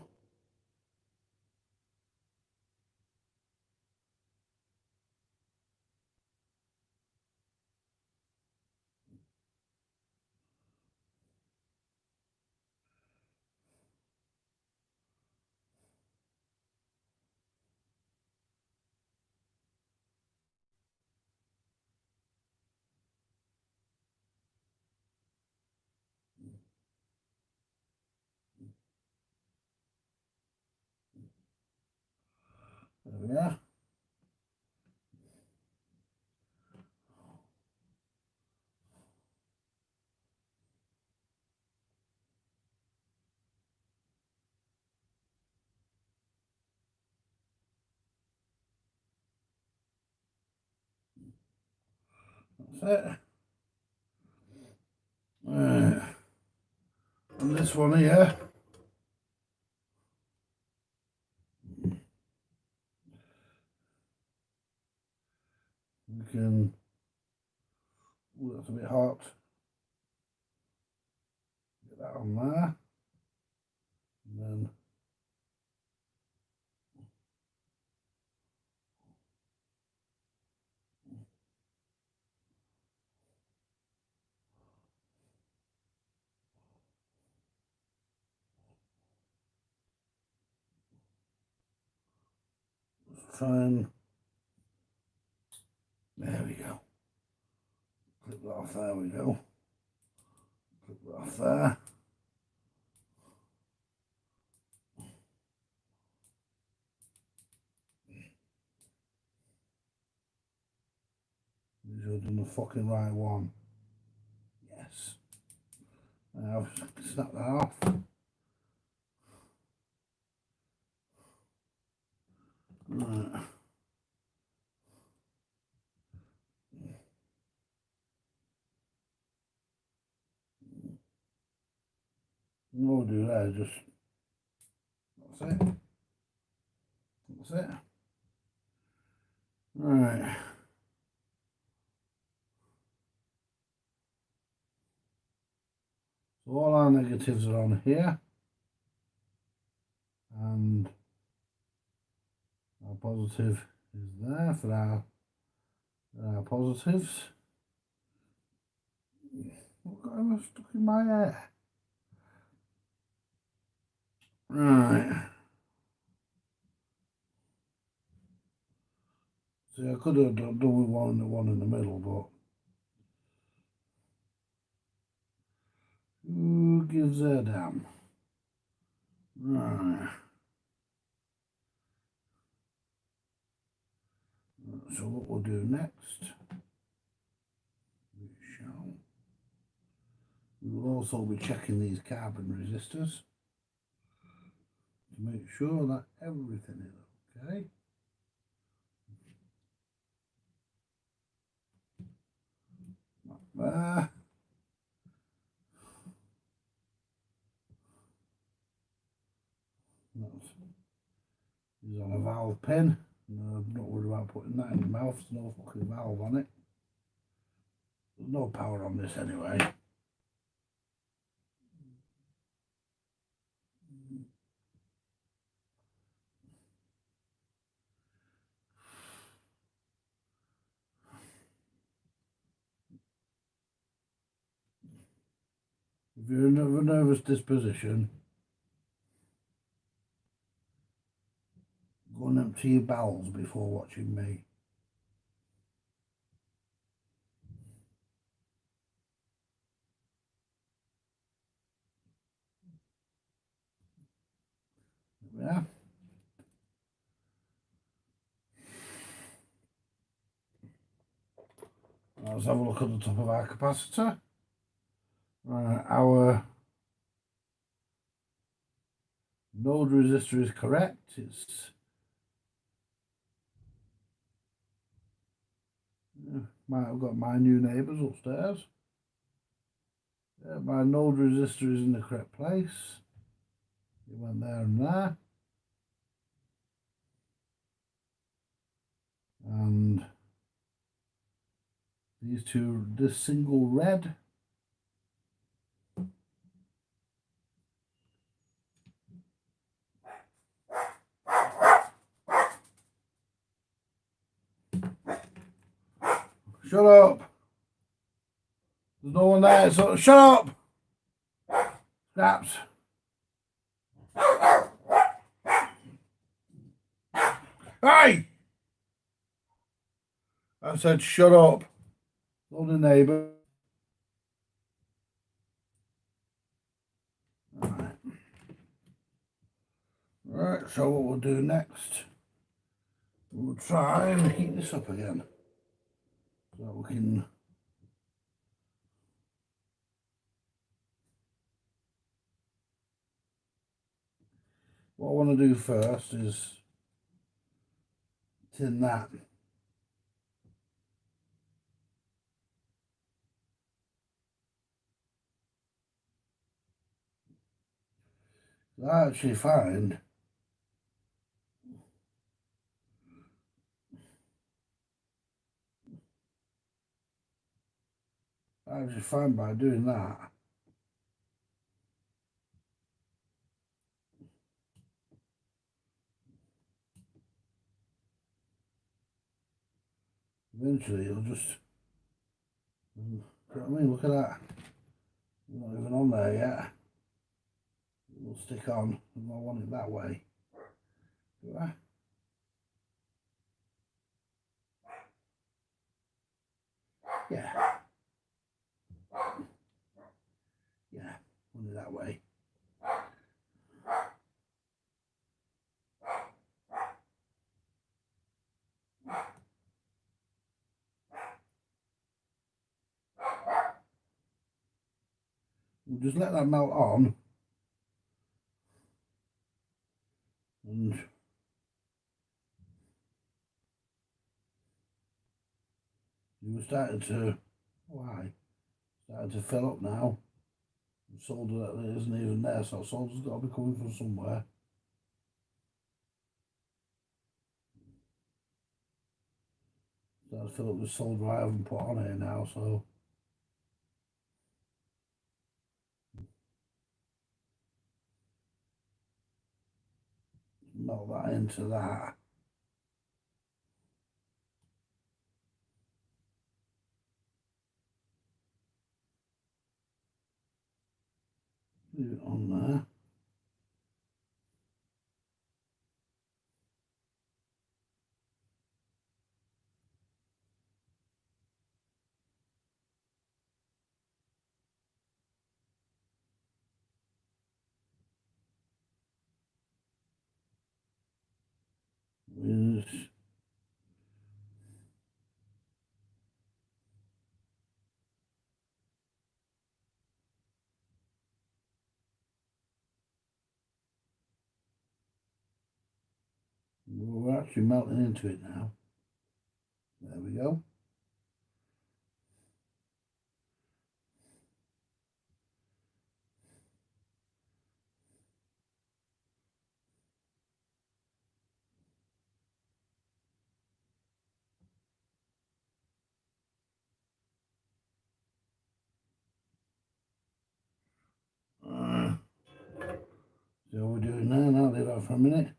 There we are. That's it. Right. And this one here, we can, oh, that's a bit hot. Get that on there. And then let's try and, there we go. Clip that off, there we go. Clip that off there. You should have done the fucking right one. Yes. Now snap that off. Right. What we'll do there is just, that's it. That's it. Right. So all our negatives are on here. And our positive is there for our positives. Look, I was stuck in my hair. Right. See, I could have done with one in the middle, but who gives a damn? Right. So what we'll do next, we will also be checking these carbon resistors to make sure that everything is okay. There. He's on a valve pin. No, I'm not worried about putting that in your mouth. There's no fucking valve on it. There's no power on this anyway. If you're of a nervous disposition, go and empty your bowels before watching me. There we are. Let's have a look at the top of our capacitor. Our node resistor is correct. It's might have got my new neighbours upstairs. Yeah, my node resistor is in the correct place. It went there and there. And these two, this single red shut up. There's no one there, so shut up. Scraps. Hey! I said shut up. Told the neighbour. Right, so what we'll do next, we'll try and heat this up again. So we can what I want to do first is tin that. I actually find by doing that, eventually it'll just, you know what I mean? Look at that. Not even on there yet. It'll stick on, and I want it that way. Do I? Yeah. Yeah, want it that way. We'll just let that melt on, and you were starting to, why? Starting to fill up now. The solder that isn't even there, so solder's got to be coming from somewhere. Starting to fill up with solder I haven't put on here now, so melt that into that. Leave it on there. Yes. We're actually melting into it now. There we go. So we're doing now. Now leave that for a minute.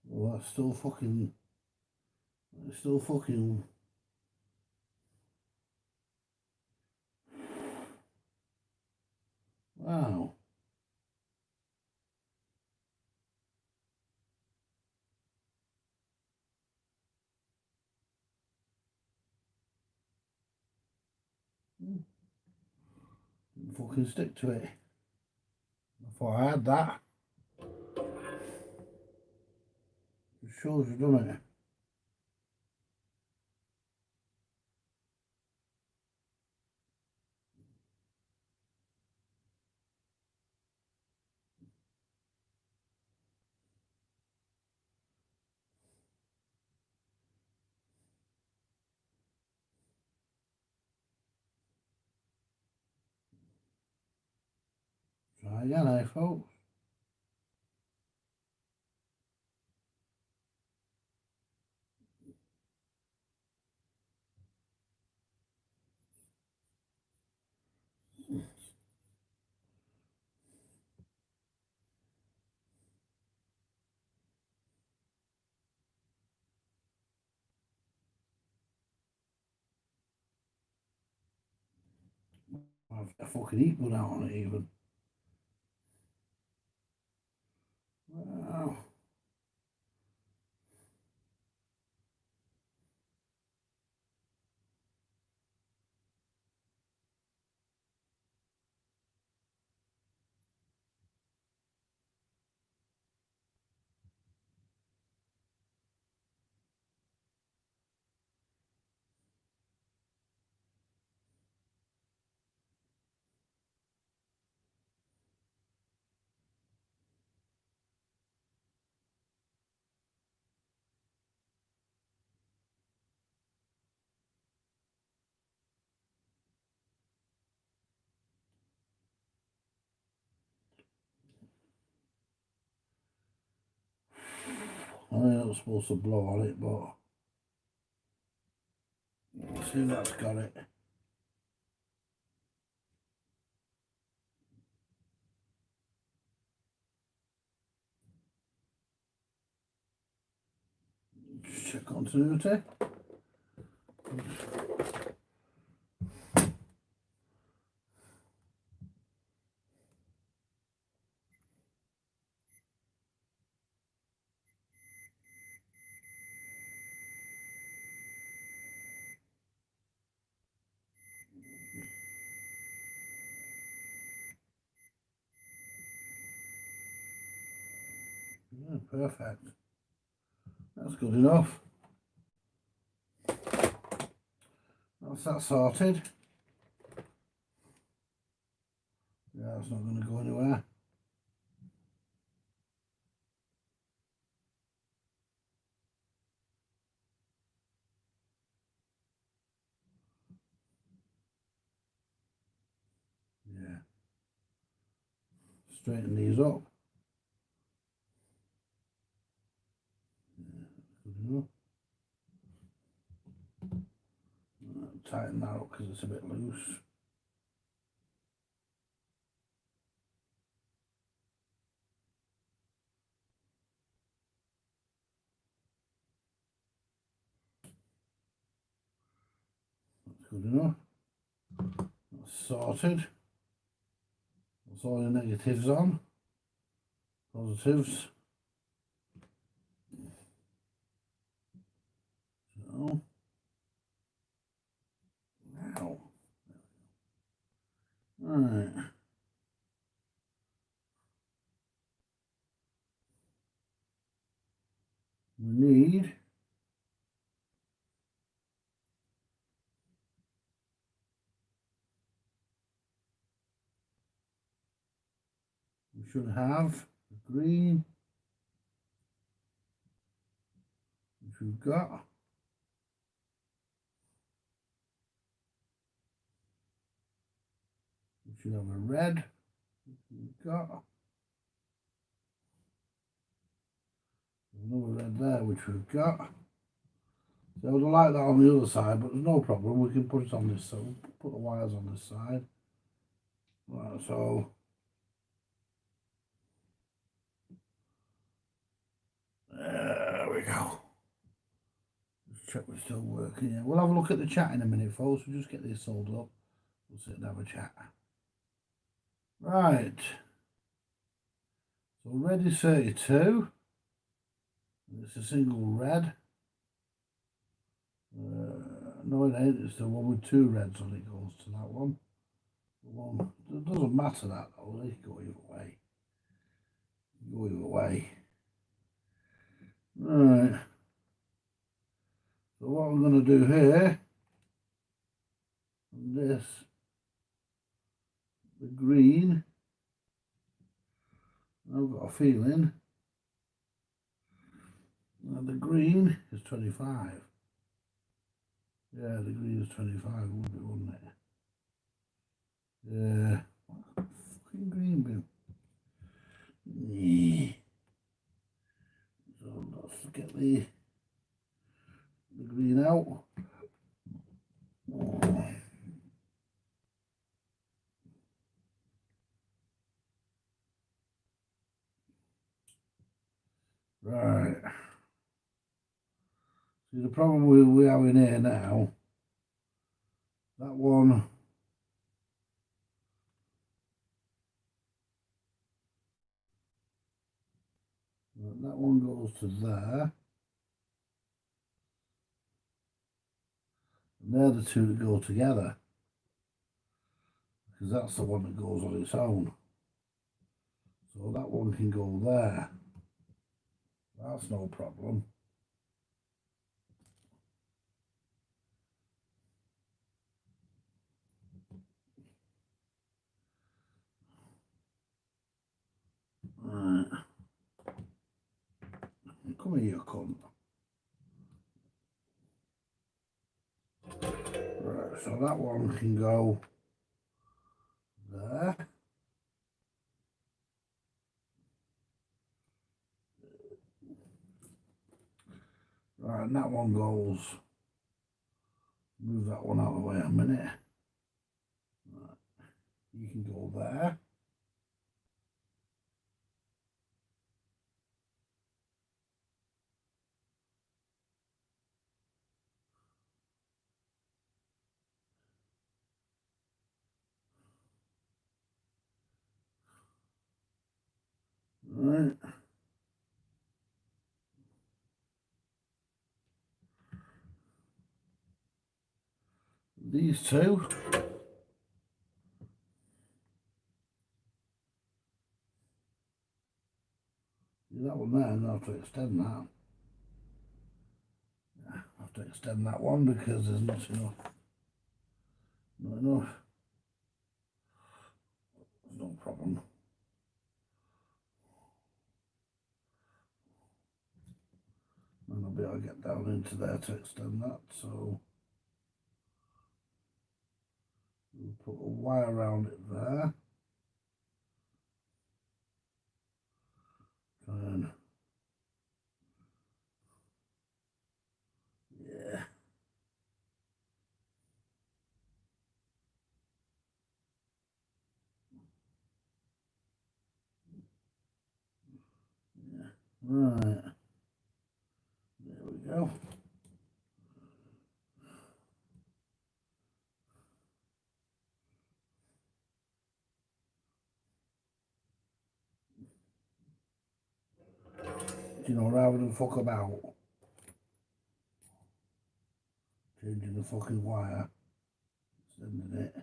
Well, that's still fucking. It's still fucking. Wow. Didn't fucking stick to it. I thought I had that. It shows you've done it. Try again, eh, folks? I've a fucking heat gun out on it even. Wow. I'm not supposed to blow on it, but we'll see if that's got it. Just check continuity. Yeah, perfect. That's good enough. That's that sorted. Yeah, it's not going to go anywhere. Yeah. Straighten these up. Yeah, good enough. Tighten that up because it's a bit loose. That's good enough. That's sorted. That's all the negatives on. Positives. So, now. Right. We should have the green, which we've got. We should have a red, which we've got. Another red there, which we've got. So I would like that on the other side, but there's no problem. We can put it on this side. We'll put the wires on this side. Right, so there we go. Just check we're still working. Yeah, we'll have a look at the chat in a minute, folks. We'll just get this soldered up. We'll sit and have a chat. Right. So red is 32. It's a single red. No, it ain't. It's the one with two reds on it goes to that one. The one. It doesn't matter that though. They go either way. Go either way. Right. So what I'm going to do here, this, the green, I've got a feeling that the green is 25. Yeah, the green is 25, would be, wouldn't it? Yeah. Fucking green bin. Yeah. So let's get the green out. Oh. Right. See, the problem we have in here now, that one, goes to there. And they're the two that go together. Because that's the one that goes on its own. So that one can go there. That's no problem. Right. Come here, you cunt. Right, so that one can go there. Right, and that one goes. Move that one out of the way a minute. Right. You can go there. Right. These two. That one there, I'm going to have to extend that. Yeah, I have to extend that one because there's not enough. Not enough. There's no problem. And I'll be able to get down into there to extend that. So we'll put a wire around it there. And yeah. Yeah. Right. There we go. You know, rather than fuck about changing the fucking wire, extending it.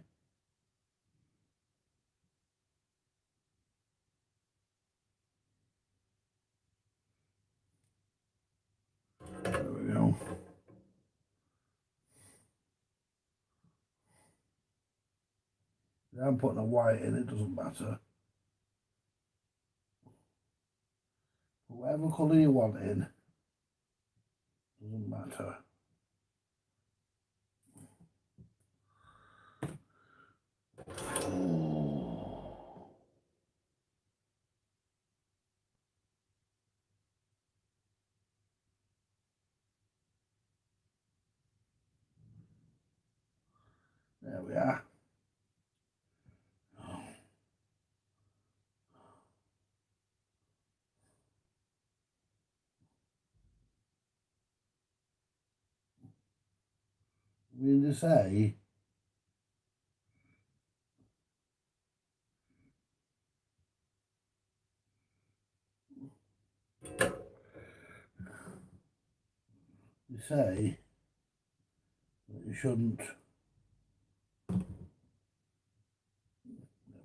There we go. I'm putting a white in, it doesn't matter. Put whatever colour you want in, doesn't matter. There we are. I mean to say, that you shouldn't. There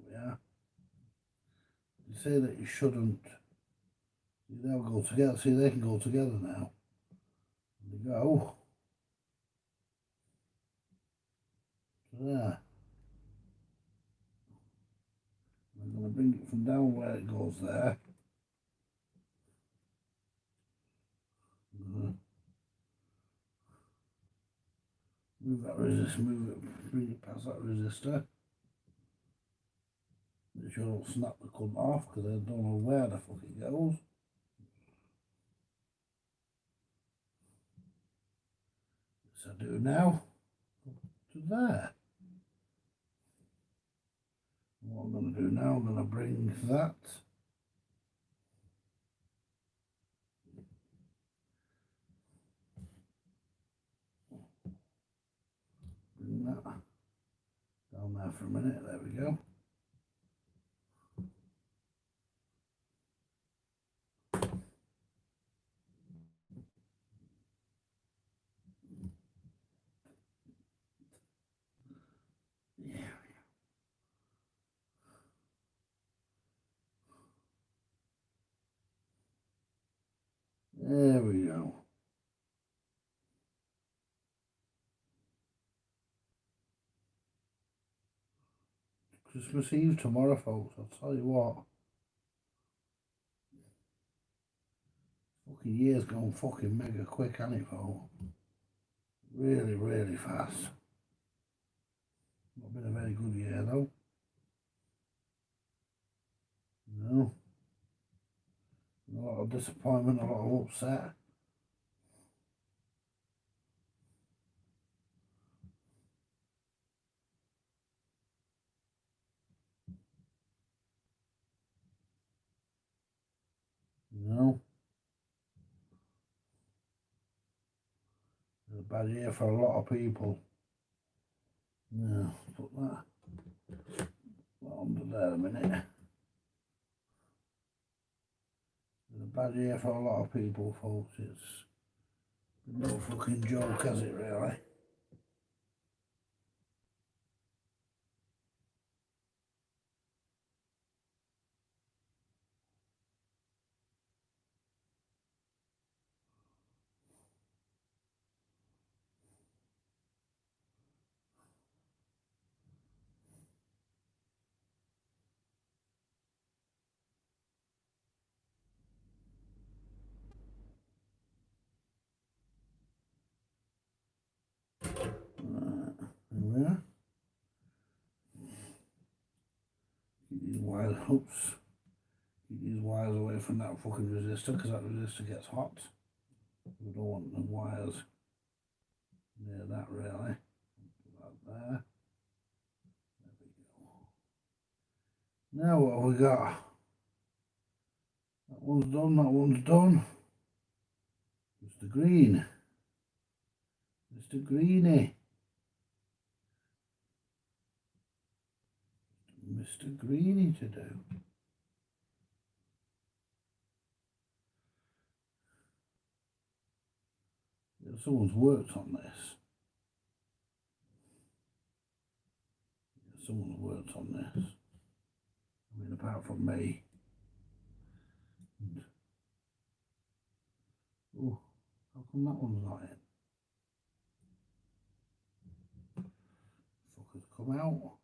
we are. You say that you shouldn't. They'll go together. See, they can go together now. There you go. There. I'm going to bring it from down where it goes there. Move that resistor, move it, bring it past that resistor. Make sure I don't snap the cunt off because I don't know where the fuck it goes. So I do now. To there. What I'm going to do now, I'm going to bring that. Bring that down there for a minute. There we go. There we go. Christmas Eve tomorrow, folks. I'll tell you what. Fucking year's gone fucking mega quick, hasn't it, folks? Really, really fast. Not been a very good year, though. No. A lot of disappointment, a lot of upset. bad year for a lot of people. Now, put that under there a minute. It's a bad year for a lot of people, folks. It's no fucking joke, has it, really? There we are. Keep these wires, oops. Keep these wires away from that fucking resistor, because that resistor gets hot. We don't want the wires near that, really. Put that there. There we go. Now what have we got? That one's done, that one's done. Mr. Green. Mr. Greenie. Mr. Greenie to do. Yeah, someone's worked on this. Yeah, someone's worked on this. I mean, apart from me. Oh, how come that one's not in? Fuckers come out.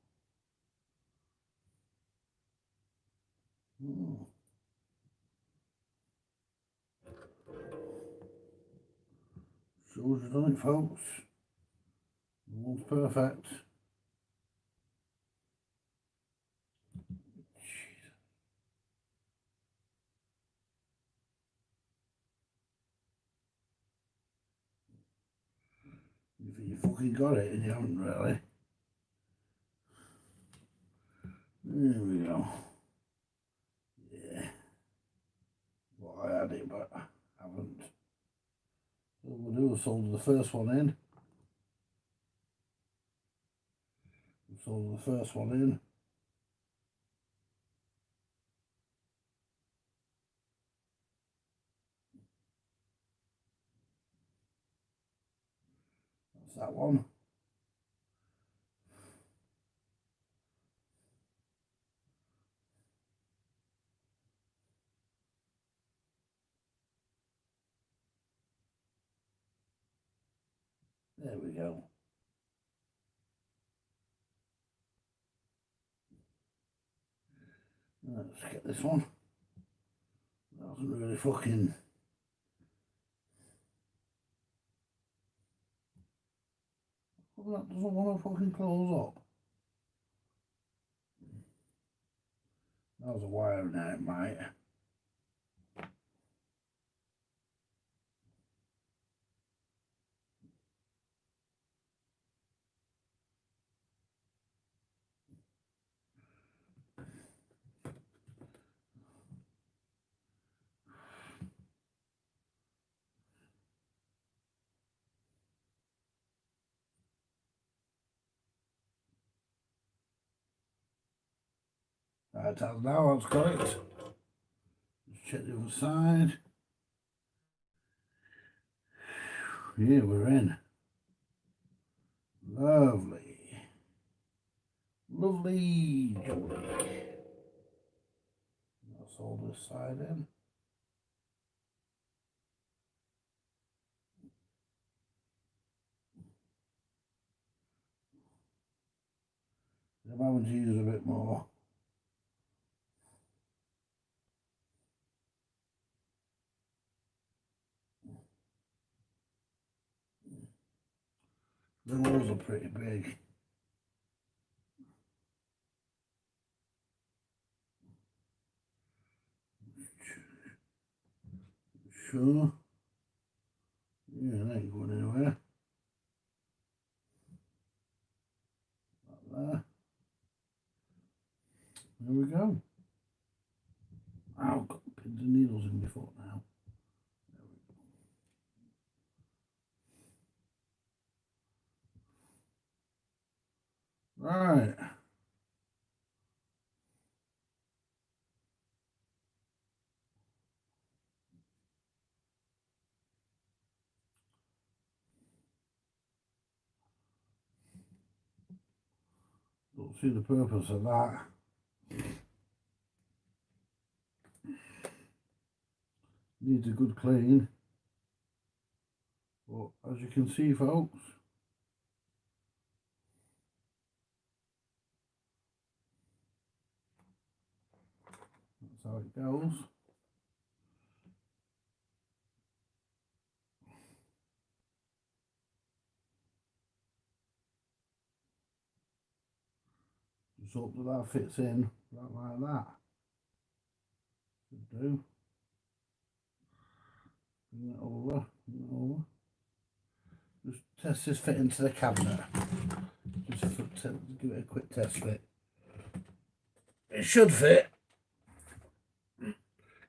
Oh. Shows you done it, folks. No one's perfect. Jeez. You think you fucking got it and you haven't really. There we go. Yeah. Well, I had it, but I haven't. So what we'll do is solder the first one in. We'll solder the first one in. That's that one. There we go. Let's get this one. That wasn't really fucking... Well, that doesn't want to fucking close up. That was a wire now, it might. Right, now I've got it. Let's check the other side. Yeah, we're in. Lovely. Lovely jolly. That's all this side in. I'm having to use a bit more. The holes are pretty big. Sure. Yeah, that ain't going anywhere. Like there. There we go. I've got pins and needles in before now. Right. Don't see the purpose of that. Needs a good clean. But as you can see, folks, that's how it goes. Just hope that that fits in right like that. Should do. Bring it over, bring it over. Just test this fit into the cabinet. Just give it a quick test fit. It should fit,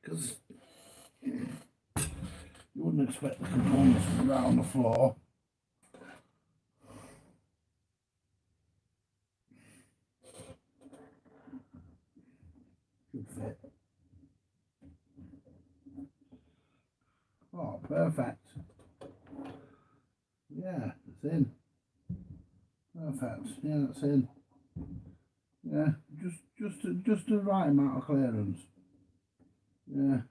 because you wouldn't expect the components to be right on the floor. Should fit. Oh, perfect. Yeah, it's in. Perfect. Yeah, it's in. Yeah, just the right amount of clearance. Yeah.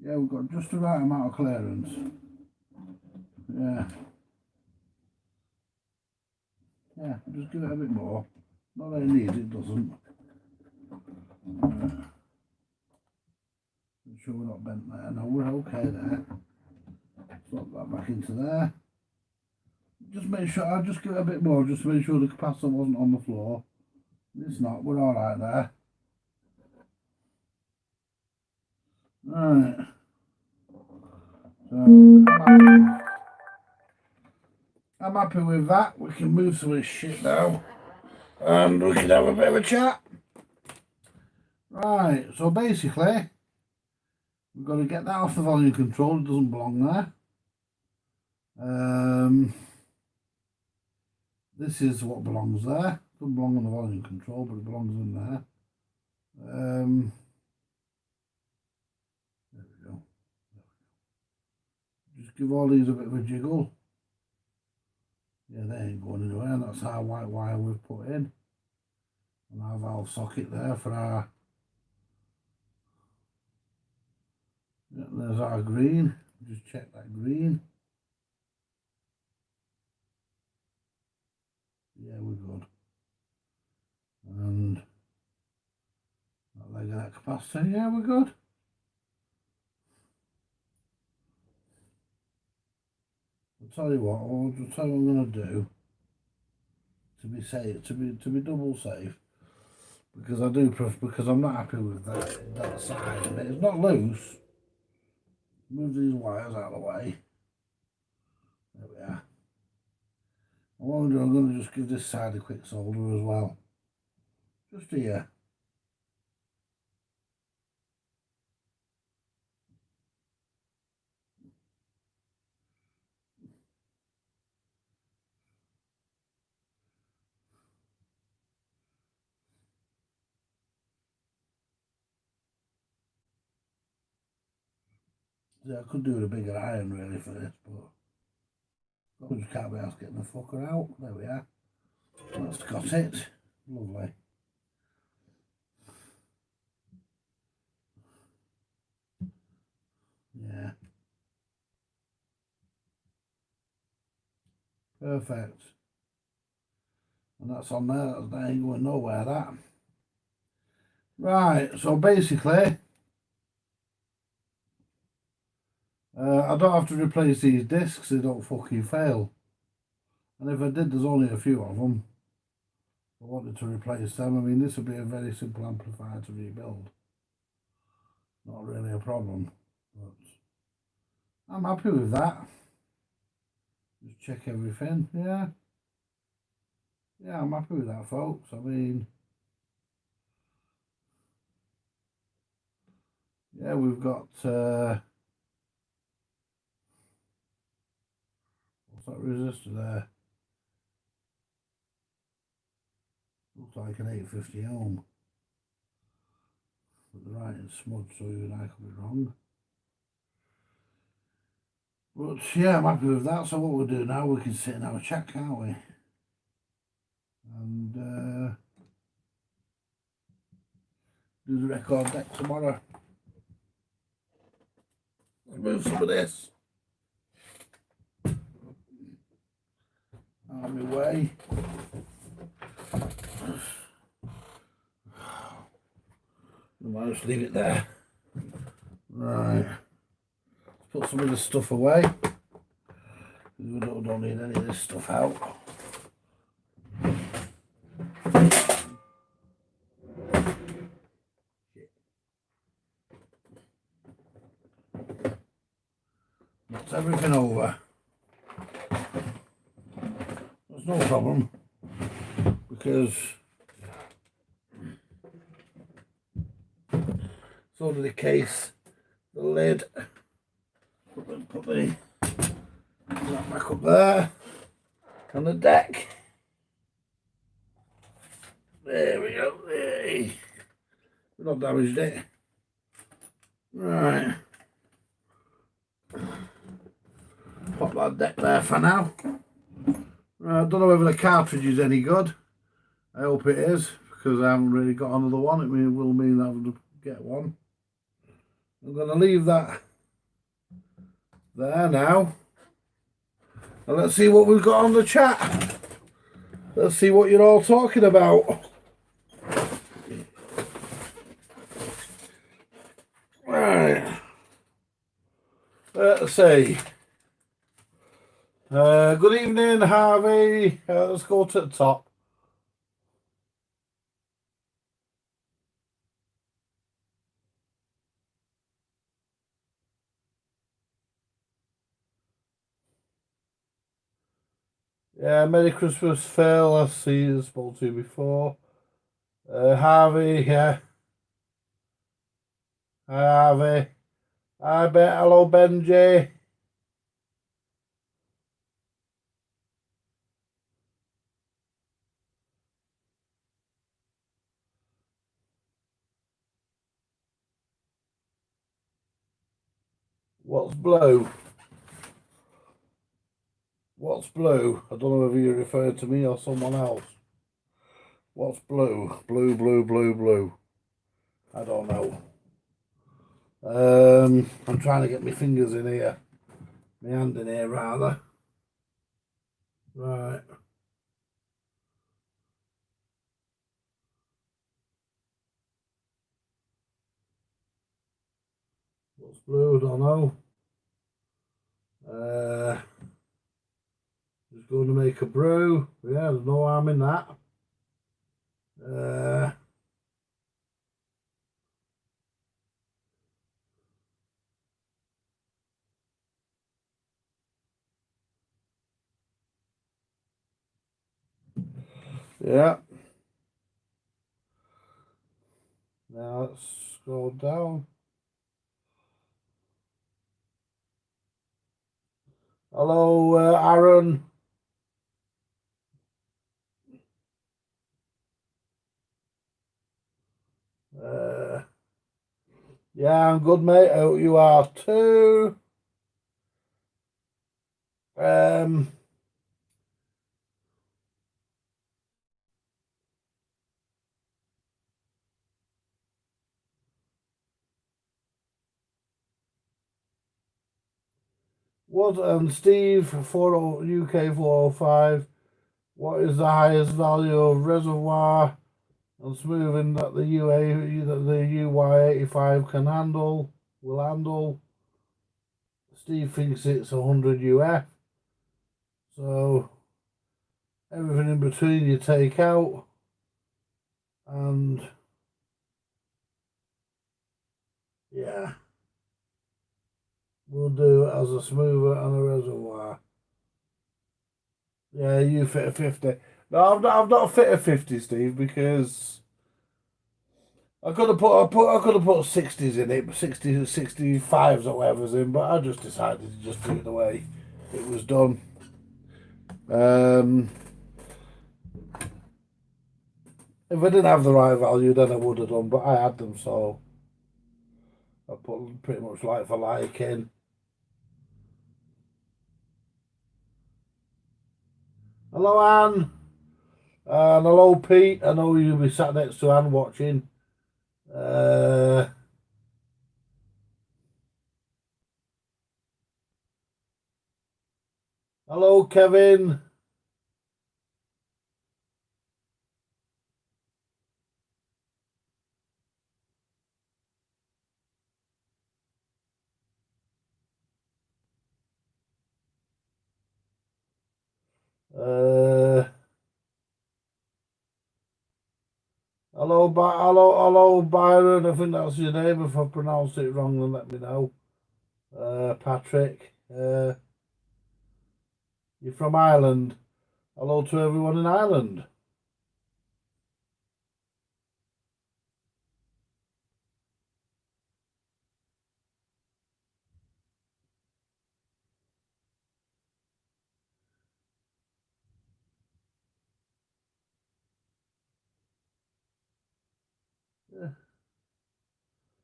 Yeah, we've got just the right amount of clearance. Yeah. Yeah, just give it a bit more. Not that it needs, it doesn't. Make sure we're not bent there. No, we're okay there. Slot that back into there. Just make sure, I'll just give it a bit more, just to make sure the capacitor wasn't on the floor. It's not, we're alright there. Right. So, I'm happy with that. We can move some of this shit now. And we can have a bit of a chat. Right, so basically, we've got to get that off the volume control, it doesn't belong there. This is what belongs there. It doesn't belong on the volume control, but it belongs in there. There we go. Just give all these a bit of a jiggle. Yeah, they ain't going anywhere, and that's our white wire we've put in. And our valve socket there for our... Yeah, there's our green. Just check that green. Yeah, we're good. And that leg of that capacitor, yeah, we're good. I'll tell you what, I'll tell you what I'm going to do to be safe, to be double safe, because because I'm not happy with that side of it. It's not loose. Move these wires out of the way. There we are. And what I'm going to just give this side a quick solder as well. Just here. Yeah, I could do with a bigger iron really for this, but I just can't be asked getting the fucker out. There we are. That's got it. Lovely. Yeah. Perfect. And that's on there. That ain't going nowhere, that. Right, so basically, I don't have to replace these discs, they don't fucking fail. And if I did, there's only a few of them. I wanted to replace them. I mean, this would be a very simple amplifier to rebuild. Not really a problem, but I'm happy with that. Just check everything, yeah. Yeah, I'm happy with that, folks. I mean, yeah, we've got, what's that resistor there? Looks like an 850 ohm. But the writing's smudged, so even I could be wrong. But yeah, I'm happy with that. So what we'll do now, we can sit and have a chat, can't we? And do the record deck tomorrow. Let's move some of this out of my way. I might just leave it there. Right. Let's put some of this stuff away. We don't need any of this stuff out. Knocked everything over. There's no problem, because so did the case, the lid, put that back up there, and the deck. There we go. Hey. We've not damaged it. Right. Pop that deck there for now. I don't know whether the cartridge is any good. I hope it is, because I haven't really got another one. It will mean I have to get one. I'm going to leave that there now. And let's see what we've got on the chat. Let's see what you're all talking about. Right. Let's see. Good evening, Harvey. Let's go to the top. Yeah, Merry Christmas, Phil. I see you spoke to before. Harvey, yeah. Hi, Harvey. Hi, hello, Benji. What's blue? What's blue? I don't know whether you referred to me or someone else. What's blue? Blue, blue, blue, blue. I don't know. I'm trying to get my fingers in here. My hand in here, rather. Right. What's blue? I don't know. Just going to make a brew. Yeah, there's no harm in that. Yeah. Now let's scroll down. Hello, Aaron. Yeah, I'm good, mate. I hope you are too. What and Steve 40 UK 405. What is the highest value of reservoir and smoothing that the UY85 can handle? Will handle. Steve thinks it's 100 UF. So everything in between you take out, and yeah, we'll do it as a smoother and a reservoir. Yeah, you fit a 50. No, I've not fit a 50, Steve, because I could have put 60s in it, 60s, 65s or whatever's in, but I just decided to just do it the way it was done. If I didn't have the right value, then I would have done, but I had them, so I put pretty much like for like in. Hello, Anne. And hello, Pete. I know you'll be sat next to Anne watching. Hello, Kevin. Hello, Byron. I think that's your name. If I pronounced it wrong, then let me know. Patrick. You're from Ireland. Hello to everyone in Ireland.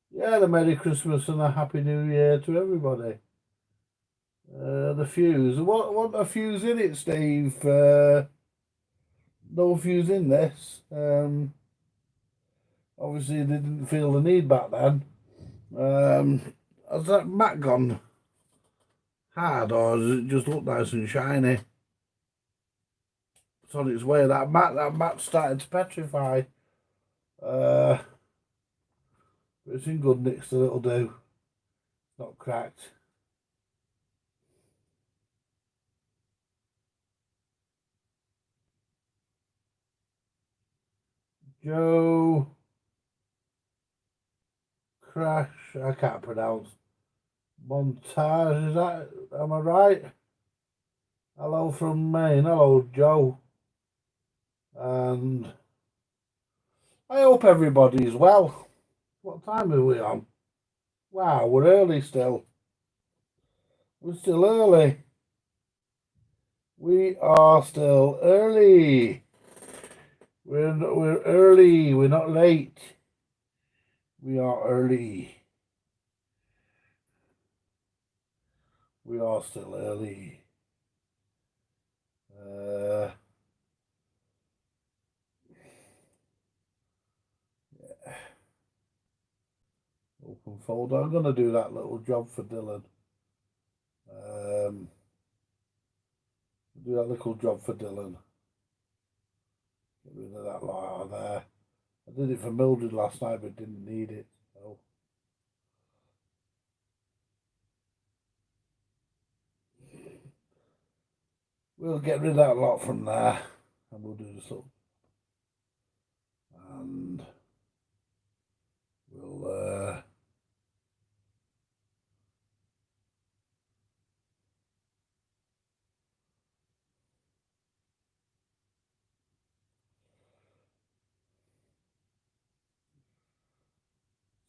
Yeah, the Merry Christmas and a Happy New Year to everybody. The fuse. What a fuse in it, Steve? No fuse in this. Obviously, they didn't feel the need back then. Has that mat gone hard, or does it just look nice and shiny? It's on its way. That mat started to petrify. But it's in good nick, still it'll do. Not cracked. Joe Crash, I can't pronounce. Montage, is that, am I right? Hello from Maine. Hello, Joe. And I hope everybody's well. What time are we on? Wow, we're early still. We're still early. We are still early. We're early. We're not late. We are early. We are still early. Yeah. Open folder. I'm gonna do that little job for Dylan. Do that little job for Dylan. Get rid of that lot out of there. I did it for Mildred last night, but didn't need it. So. We'll get rid of that lot from there, and we'll do this up. And we'll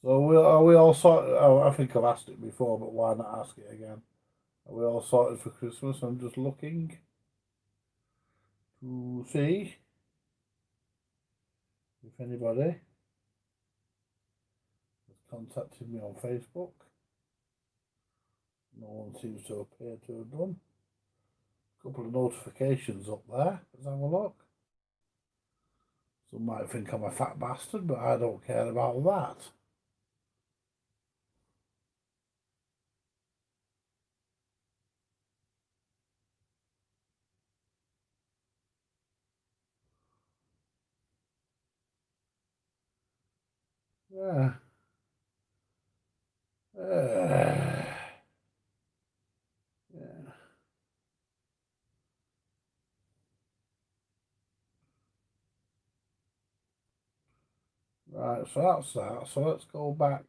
so are we all sorted? Oh, I think I've asked it before, but why not ask it again? Are we all sorted for Christmas? I'm just looking to see if anybody has contacted me on Facebook. No one seems to appear to have done. A couple of notifications up there. Let's have a look. Some might think I'm a fat bastard, but I don't care about that. Yeah. Yeah. Right, so that's that. So let's go back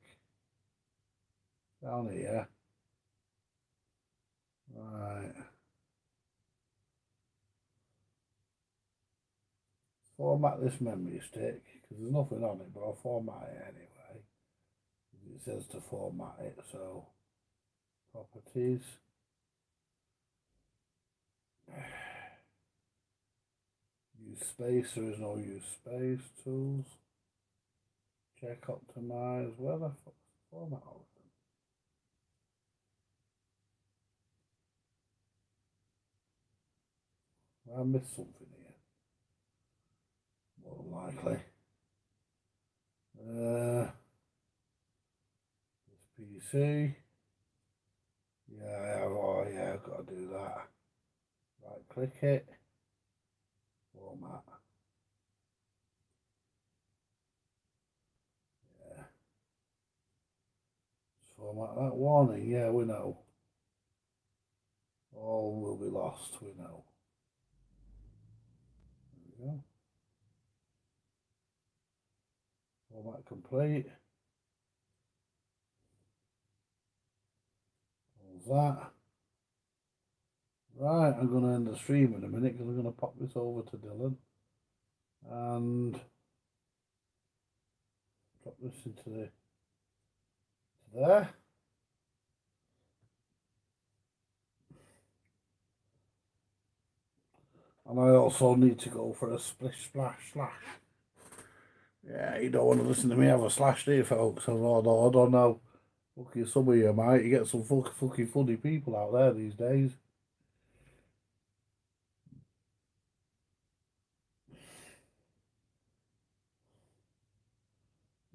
down here. Right. Format this memory stick, because there's nothing on it, but I'll format it anyway. It says to format it, so properties. Use space, there is no use space. Tools. Check, optimize. Where the fuck's the format option? I missed something here. More than likely. This PC. Yeah, I have. Oh, yeah, I've got to do that. Right, click it. Format. Yeah. Format that warning. Yeah, we know. All will be lost. We know. There we go. Format complete. Close that. Right, I'm going to end the stream in a minute because I'm going to pop this over to Dylan and drop this into there. And I also need to go for a splish splash slash. Yeah, you don't want to listen to me have a slash, do you, folks? Although I don't know. Fucking some of you might. You get some fucking funny people out there these days.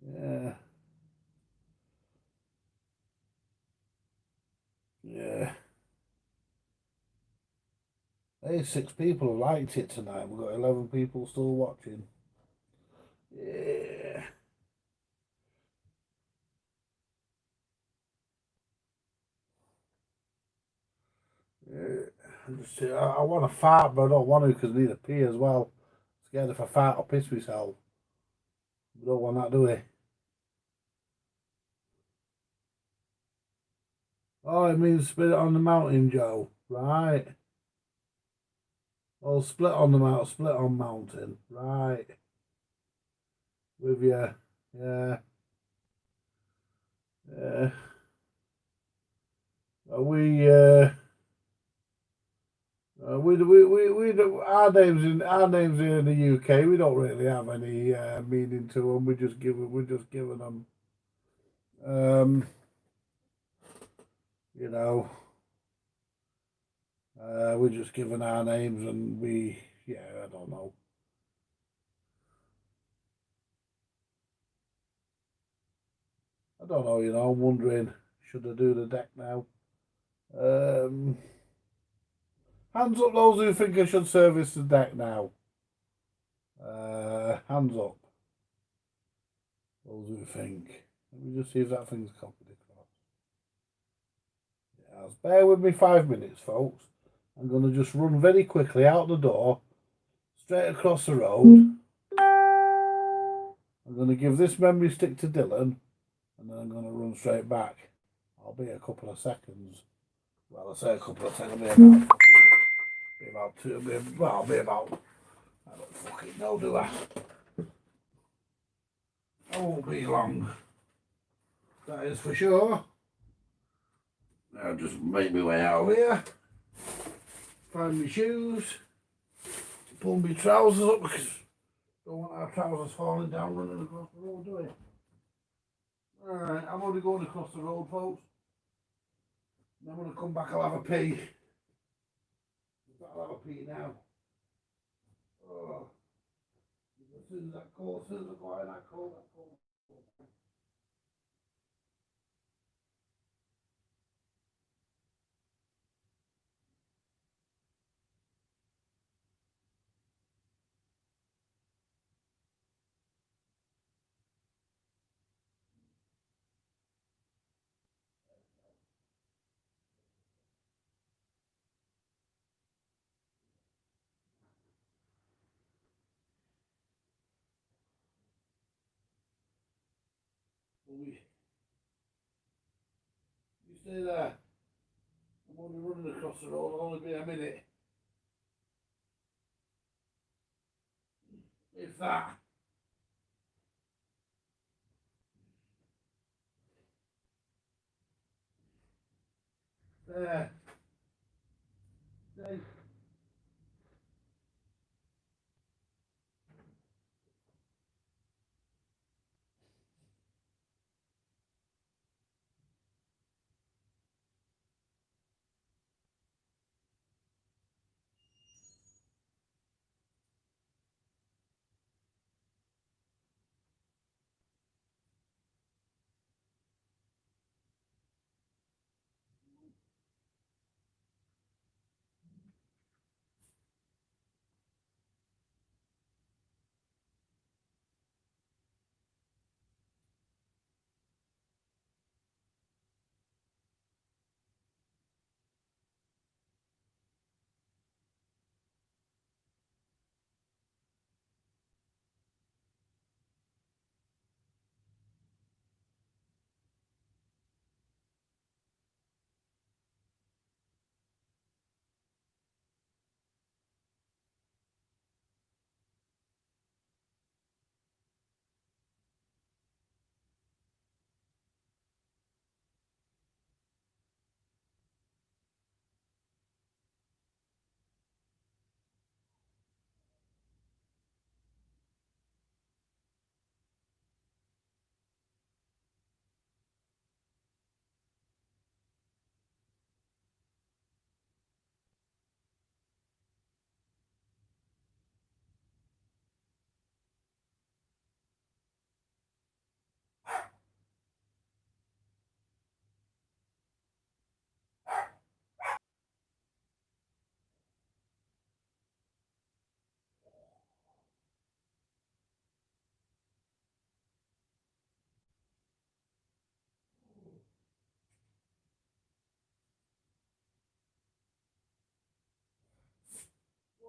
Yeah. Yeah. Hey, 6 people have liked it tonight. We've got 11 people still watching. Yeah. Yeah. I want to fart, but I don't want to because I need a pee as well. Scared if I fart, I'll piss myself. We don't want that, do we? Oh, it means split it on the mountain, Joe. Right. Oh, split on the mountain, split on mountain. Right. With you. Yeah. Yeah. We our names here in the UK. We don't really have any meaning to them. We're just giving them, um, you know, we're just giving our names, and I don't know. I don't know. I'm wondering, should I do the deck now? Um, Hands up, those who think I should service the deck now. Hands up. Those who think. Let me just see if that thing's copied across. Yeah, bear with me 5 minutes, folks. I'm going to just run very quickly out the door, straight across the road. I'm going to give this memory stick to Dylan, and then I'm going to run straight back. I'll be a couple of seconds. Well, I say a couple of seconds, be about two, I'll be about, I don't fucking know, do I? I won't be long. That is for sure. I'll just make my way out of here. Find my shoes. Pull my trousers up because I don't want our trousers falling down running across the road, do I? Alright, I'm only going across the road, folks. Then when I come back, I'll have a pee. I'll have a pee now. Oh. As soon as I go in that cold. You stay there. I'm only running across the road. It'll only be a minute. If that. There. Stay.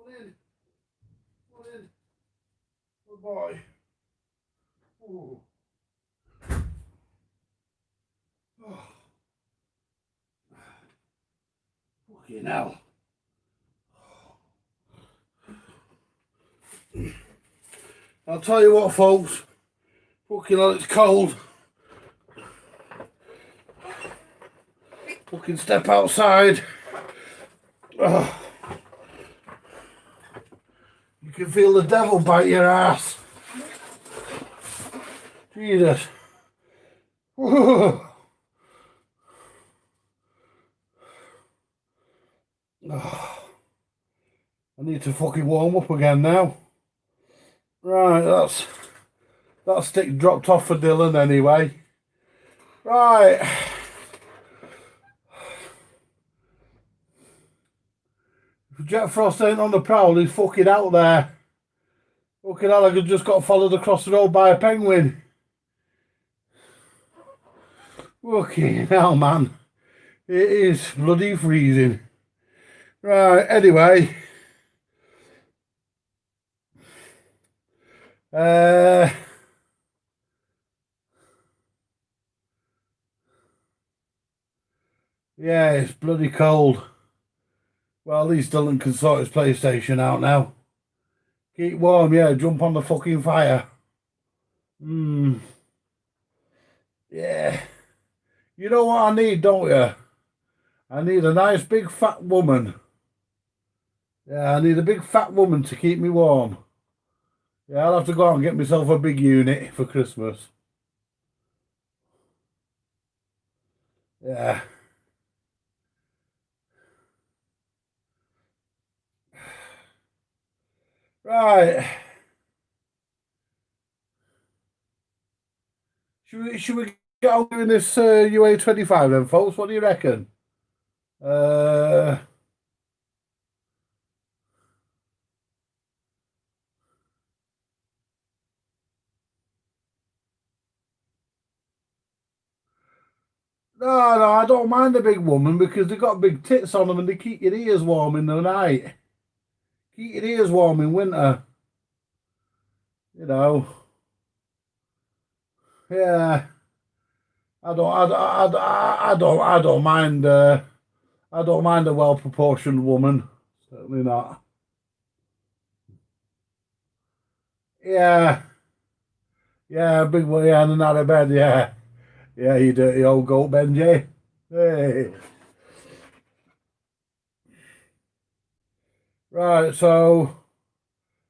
in. Come in. Good boy. Ooh. Oh. Fucking hell. I'll tell you what, folks. Fucking hell, it's cold. Fucking step outside. Oh. You can feel the devil bite your ass. Jesus. Oh. I need to fucking warm up again now. Right, that stick dropped off for Dylan anyway. Right. If Jack Frost ain't on the prowl, he's fucking out there. Fucking hell, I could just got followed across the road by a penguin. Fucking hell, man. It is bloody freezing. Right, anyway. Yeah, it's bloody cold. Well, at least Dylan can sort his PlayStation out now. Keep warm, yeah, jump on the fucking fire. Yeah. You know what I need, don't you? I need a nice big fat woman. Yeah, I need a big fat woman to keep me warm. Yeah, I'll have to go out and get myself a big unit for Christmas. Yeah. Right. Should we get on doing this UA25 then, folks? What do you reckon? No, I don't mind a big woman because they've got big tits on them and they keep your ears warm in the night. Keep your ears warm in winter. You know. Yeah. I don't mind. I don't mind a well-proportioned woman. Certainly not. Yeah. Yeah, big one. Yeah, and out of bed. Yeah. Yeah, you dirty old goat, Benji. Hey. Right, so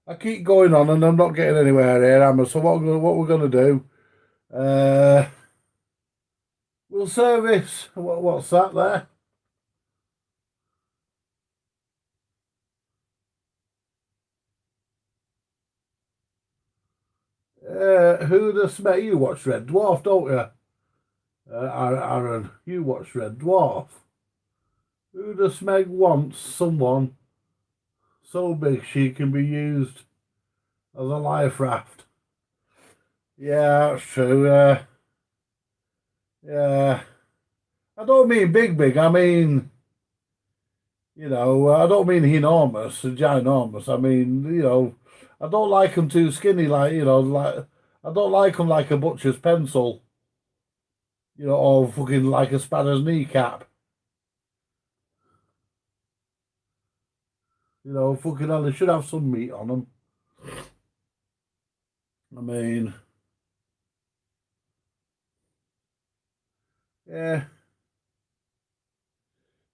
I keep going on and I'm not getting anywhere here, am I? So what we're gonna do? We'll service. What's that there? Who the smell? You watch Red Dwarf, don't you? Aaron, you watch Red Dwarf. Who the smeg wants someone so big she can be used as a life raft? Yeah, that's true. Yeah. I don't mean big. I mean, you know, I don't mean enormous, ginormous. I mean, you know, I don't like them too skinny. Like, you know, like I don't like them like a butcher's pencil. You know, or fucking like a spanner's kneecap. You know, fucking hell, they should have some meat on them. I mean, yeah.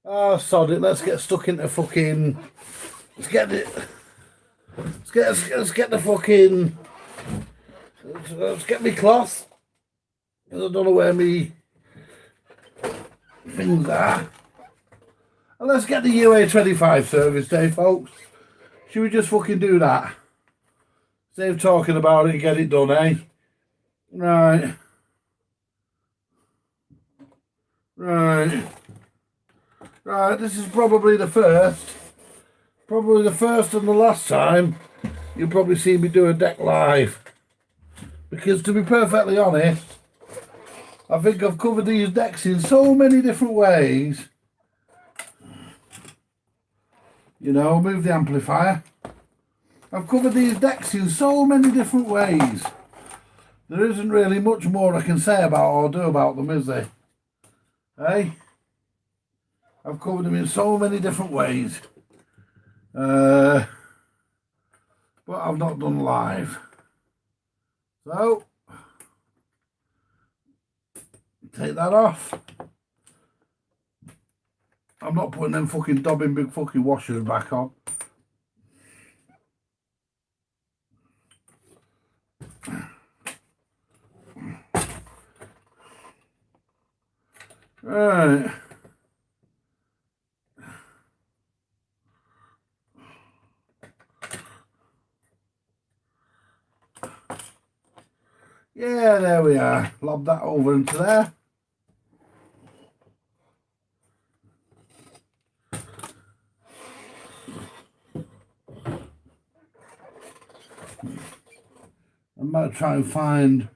Oh, sod it. Let's get stuck into fucking. Let's get it. Let's get the fucking. Let's get me cloth. I don't know where me things are. And let's get the UA25 service day, folks. Should we just fucking do that? Save talking about it, get it done, eh? Right. Right. Right, this is probably the first and the last time you'll probably see me do a deck live. Because to be perfectly honest, I think I've covered these decks in so many different ways. You know, move the amplifier. I've covered these decks in so many different ways. There isn't really much more I can say about or do about them, is there? Hey? I've covered them in so many different ways. But I've not done live. So, take that off. I'm not putting them fucking dobbing big fucking washers back on. Right. Yeah, there we are. Lob that over into there. I might try and find,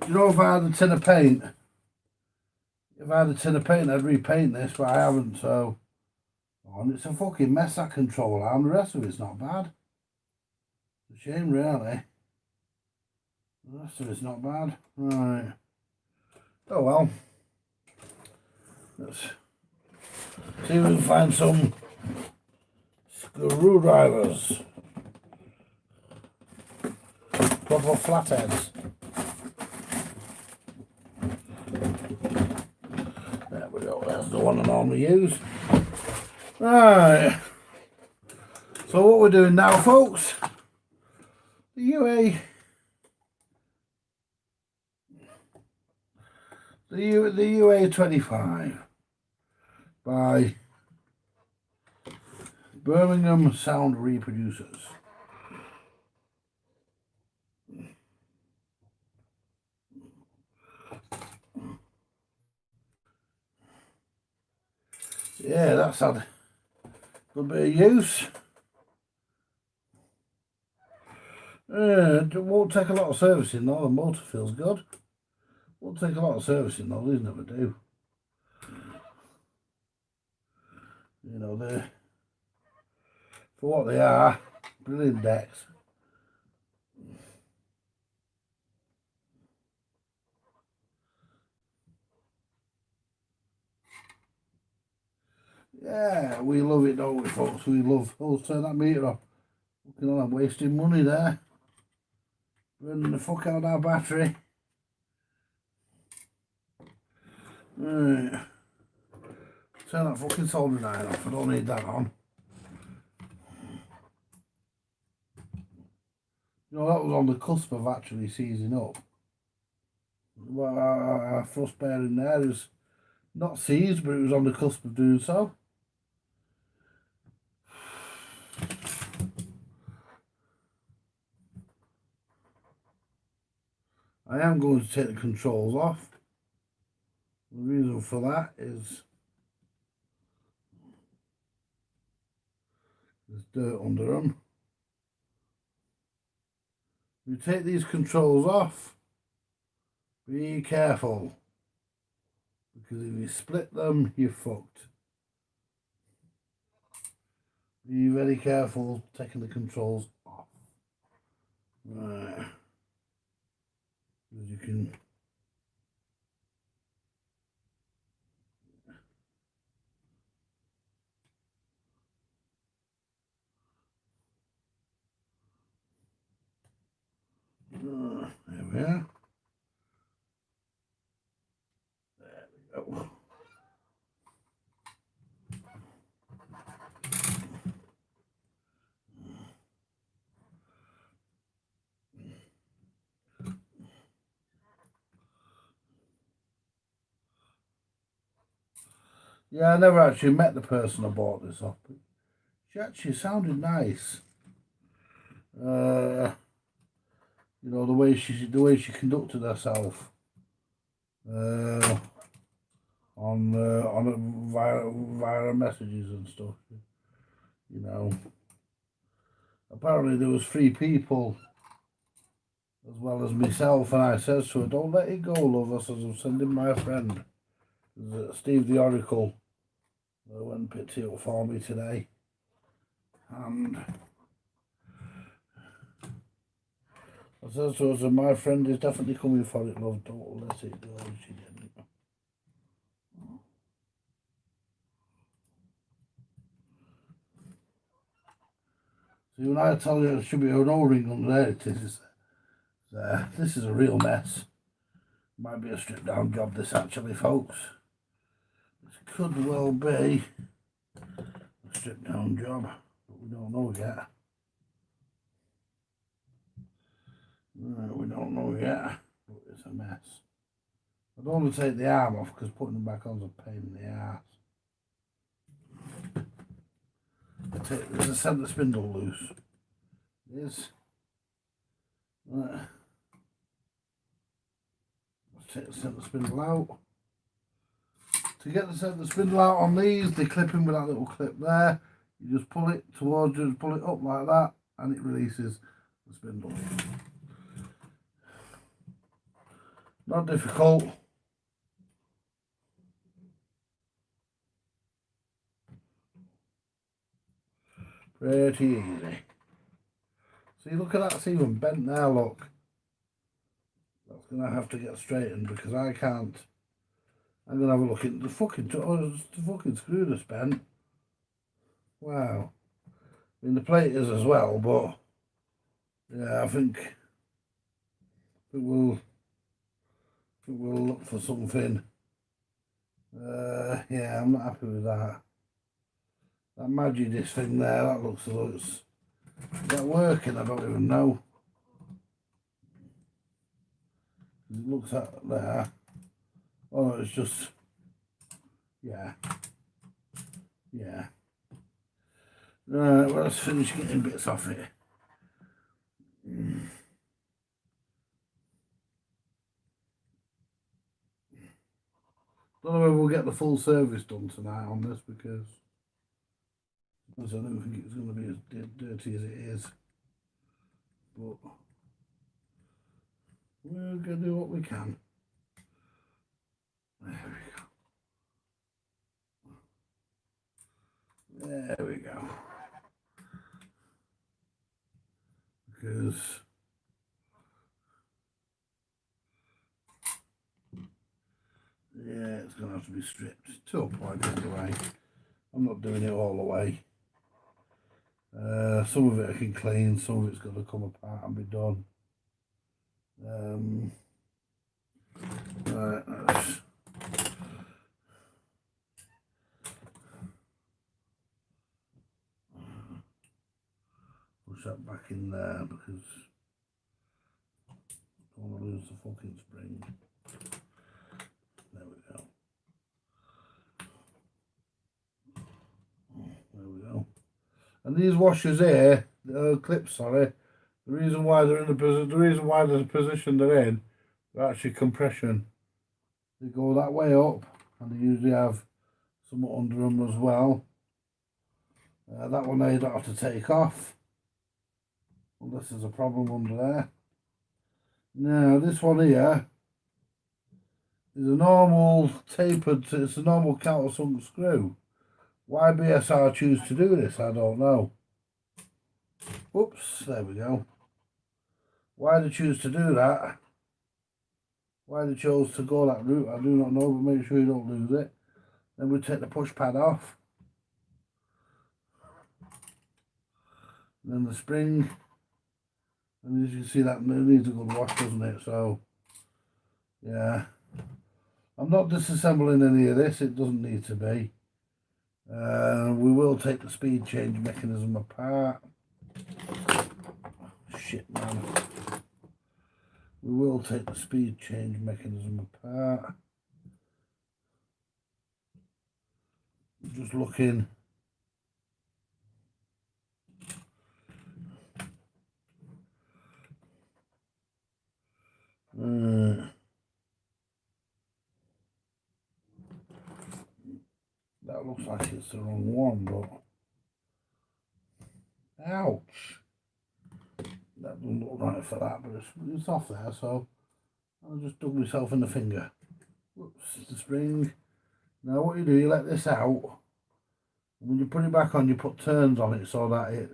you know, if I had a tin of paint, I'd repaint this, but I haven't, so. Oh, and it's a fucking mess, that control arm. The rest of it's not bad. It's a shame, really. The rest of it's not bad. Right. Oh well. Let's see if we can find some screwdrivers. Proper flatheads. There we go, that's the one I normally use. Right. So what we're doing now, folks, the UA25 by Birmingham Sound Reproducers. Yeah, that's had a good bit of use. It won't take a lot of servicing though, the motor feels good. Won't take a lot of servicing though, these never do. You know, they're, for what they are, brilliant decks. Yeah, we love it, don't we, folks? We love. Oh, turn that meter off. Looking on, I'm wasting money there. Burning the fuck out of our battery. Right. Turn that fucking soldering iron off. I don't need that on. You know, that was on the cusp of actually seizing up. Well, our thrust bearing there is not seized, but it was on the cusp of doing so. I am going to take the controls off. The reason for that is there's dirt under them. You take these controls off, be careful, because if you split them, you're fucked. Be very careful taking the controls off. Right. As you can. There we are. There we go. Yeah, I never actually met the person I bought this off, but she actually sounded nice. You know, the way she conducted herself on via messages and stuff. You know, apparently there was 3 people as well as myself, and I said to her, "Don't let it go, love." I says, "I'm sending my friend, Steve the Oracle, went and picked it up for me today." And I said to her, my friend is definitely coming for it, love. Don't let it go. She didn't. See, when I tell you there should be an O-ring under there, it is. This is a real mess. Might be a stripped down job, this actually, folks. This could well be a stripped down job, but we don't know yet. No, we don't know yet, but it's a mess. I don't want to take the arm off because putting them back on is a pain in the arse. There's a centre spindle loose. It is. Let's take the centre spindle out. To get the centre spindle out on these, they clip in with that little clip there. You just pull it towards you, pull it up like that, and it releases the spindle. Not difficult. Pretty easy. See, look at that, it's even bent there, look. That's going to have to get straightened because I can't. I'm going to have a look at the fucking screw that's bent. Wow. I mean, the plate is as well, but yeah, I think we'll look for something. Yeah, I'm not happy with that. That Magidis thing there, that looks as though it's not working, I don't even know. It looks at there. Oh no, it's just, yeah. Right, well, let's finish getting bits off it. Don't know whether we'll get the full service done tonight on this because I don't think it's going to be as dirty as it is. But we're going to do what we can. There we go. Because yeah, it's going to have to be stripped to a point anyway. I'm not doing it all the way. Some of it I can clean, some of it's got to come apart and be done. Right, let's push that back in there because I don't want to lose the fucking spring. There we go. There we go. And these washers here, the clips, sorry, the reason why they're in the reason why there's a position they're in, they're actually compression. They go that way up, and they usually have some under them as well. That one there you don't have to take off, unless there's a problem under there. Now this one here is a normal tapered, it's a normal countersunk screw. Why BSR choose to do this, I don't know. Oops, there we go. Why they choose to do that, why they chose to go that route, I do not know, but make sure you don't lose it. Then we take the push pad off. And then the spring, and as you can see that it needs a good wash, doesn't it? So yeah, I'm not disassembling any of this, it doesn't need to be. We will take the speed change mechanism apart. Shit, man. We will take the speed change mechanism apart. Just looking. That looks like it's the wrong one, but ouch! That doesn't look right for that, but it's off there, so I'll just dug myself in the finger. Whoops, the spring. Now what you do, you let this out, When you put it back on, you put turns on it so that it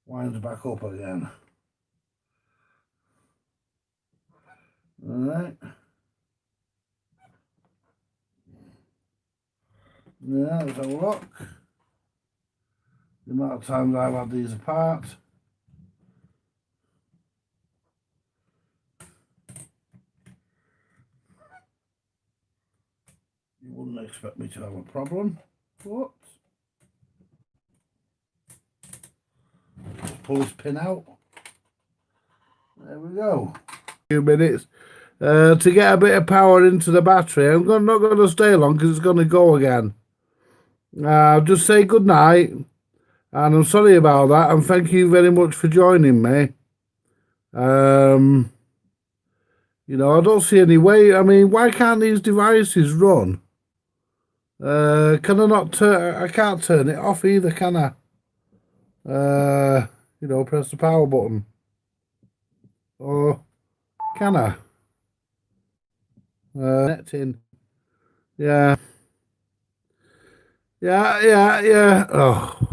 winds back up again. Alright. Yeah, let's have a look. The amount of times I've had these apart. You wouldn't expect me to have a problem, but let's pull this pin out. There we go. A few minutes to get a bit of power into the battery. I'm not going to stay long because it's going to go again. I'll just say good night, and I'm sorry about that, and thank you very much for joining me. You know, I don't see any way. I mean, why can't these devices run? Can I not turn? I can't turn it off either, can I? You know, press the power button. Or can I? Connecting. Yeah. Yeah. Oh.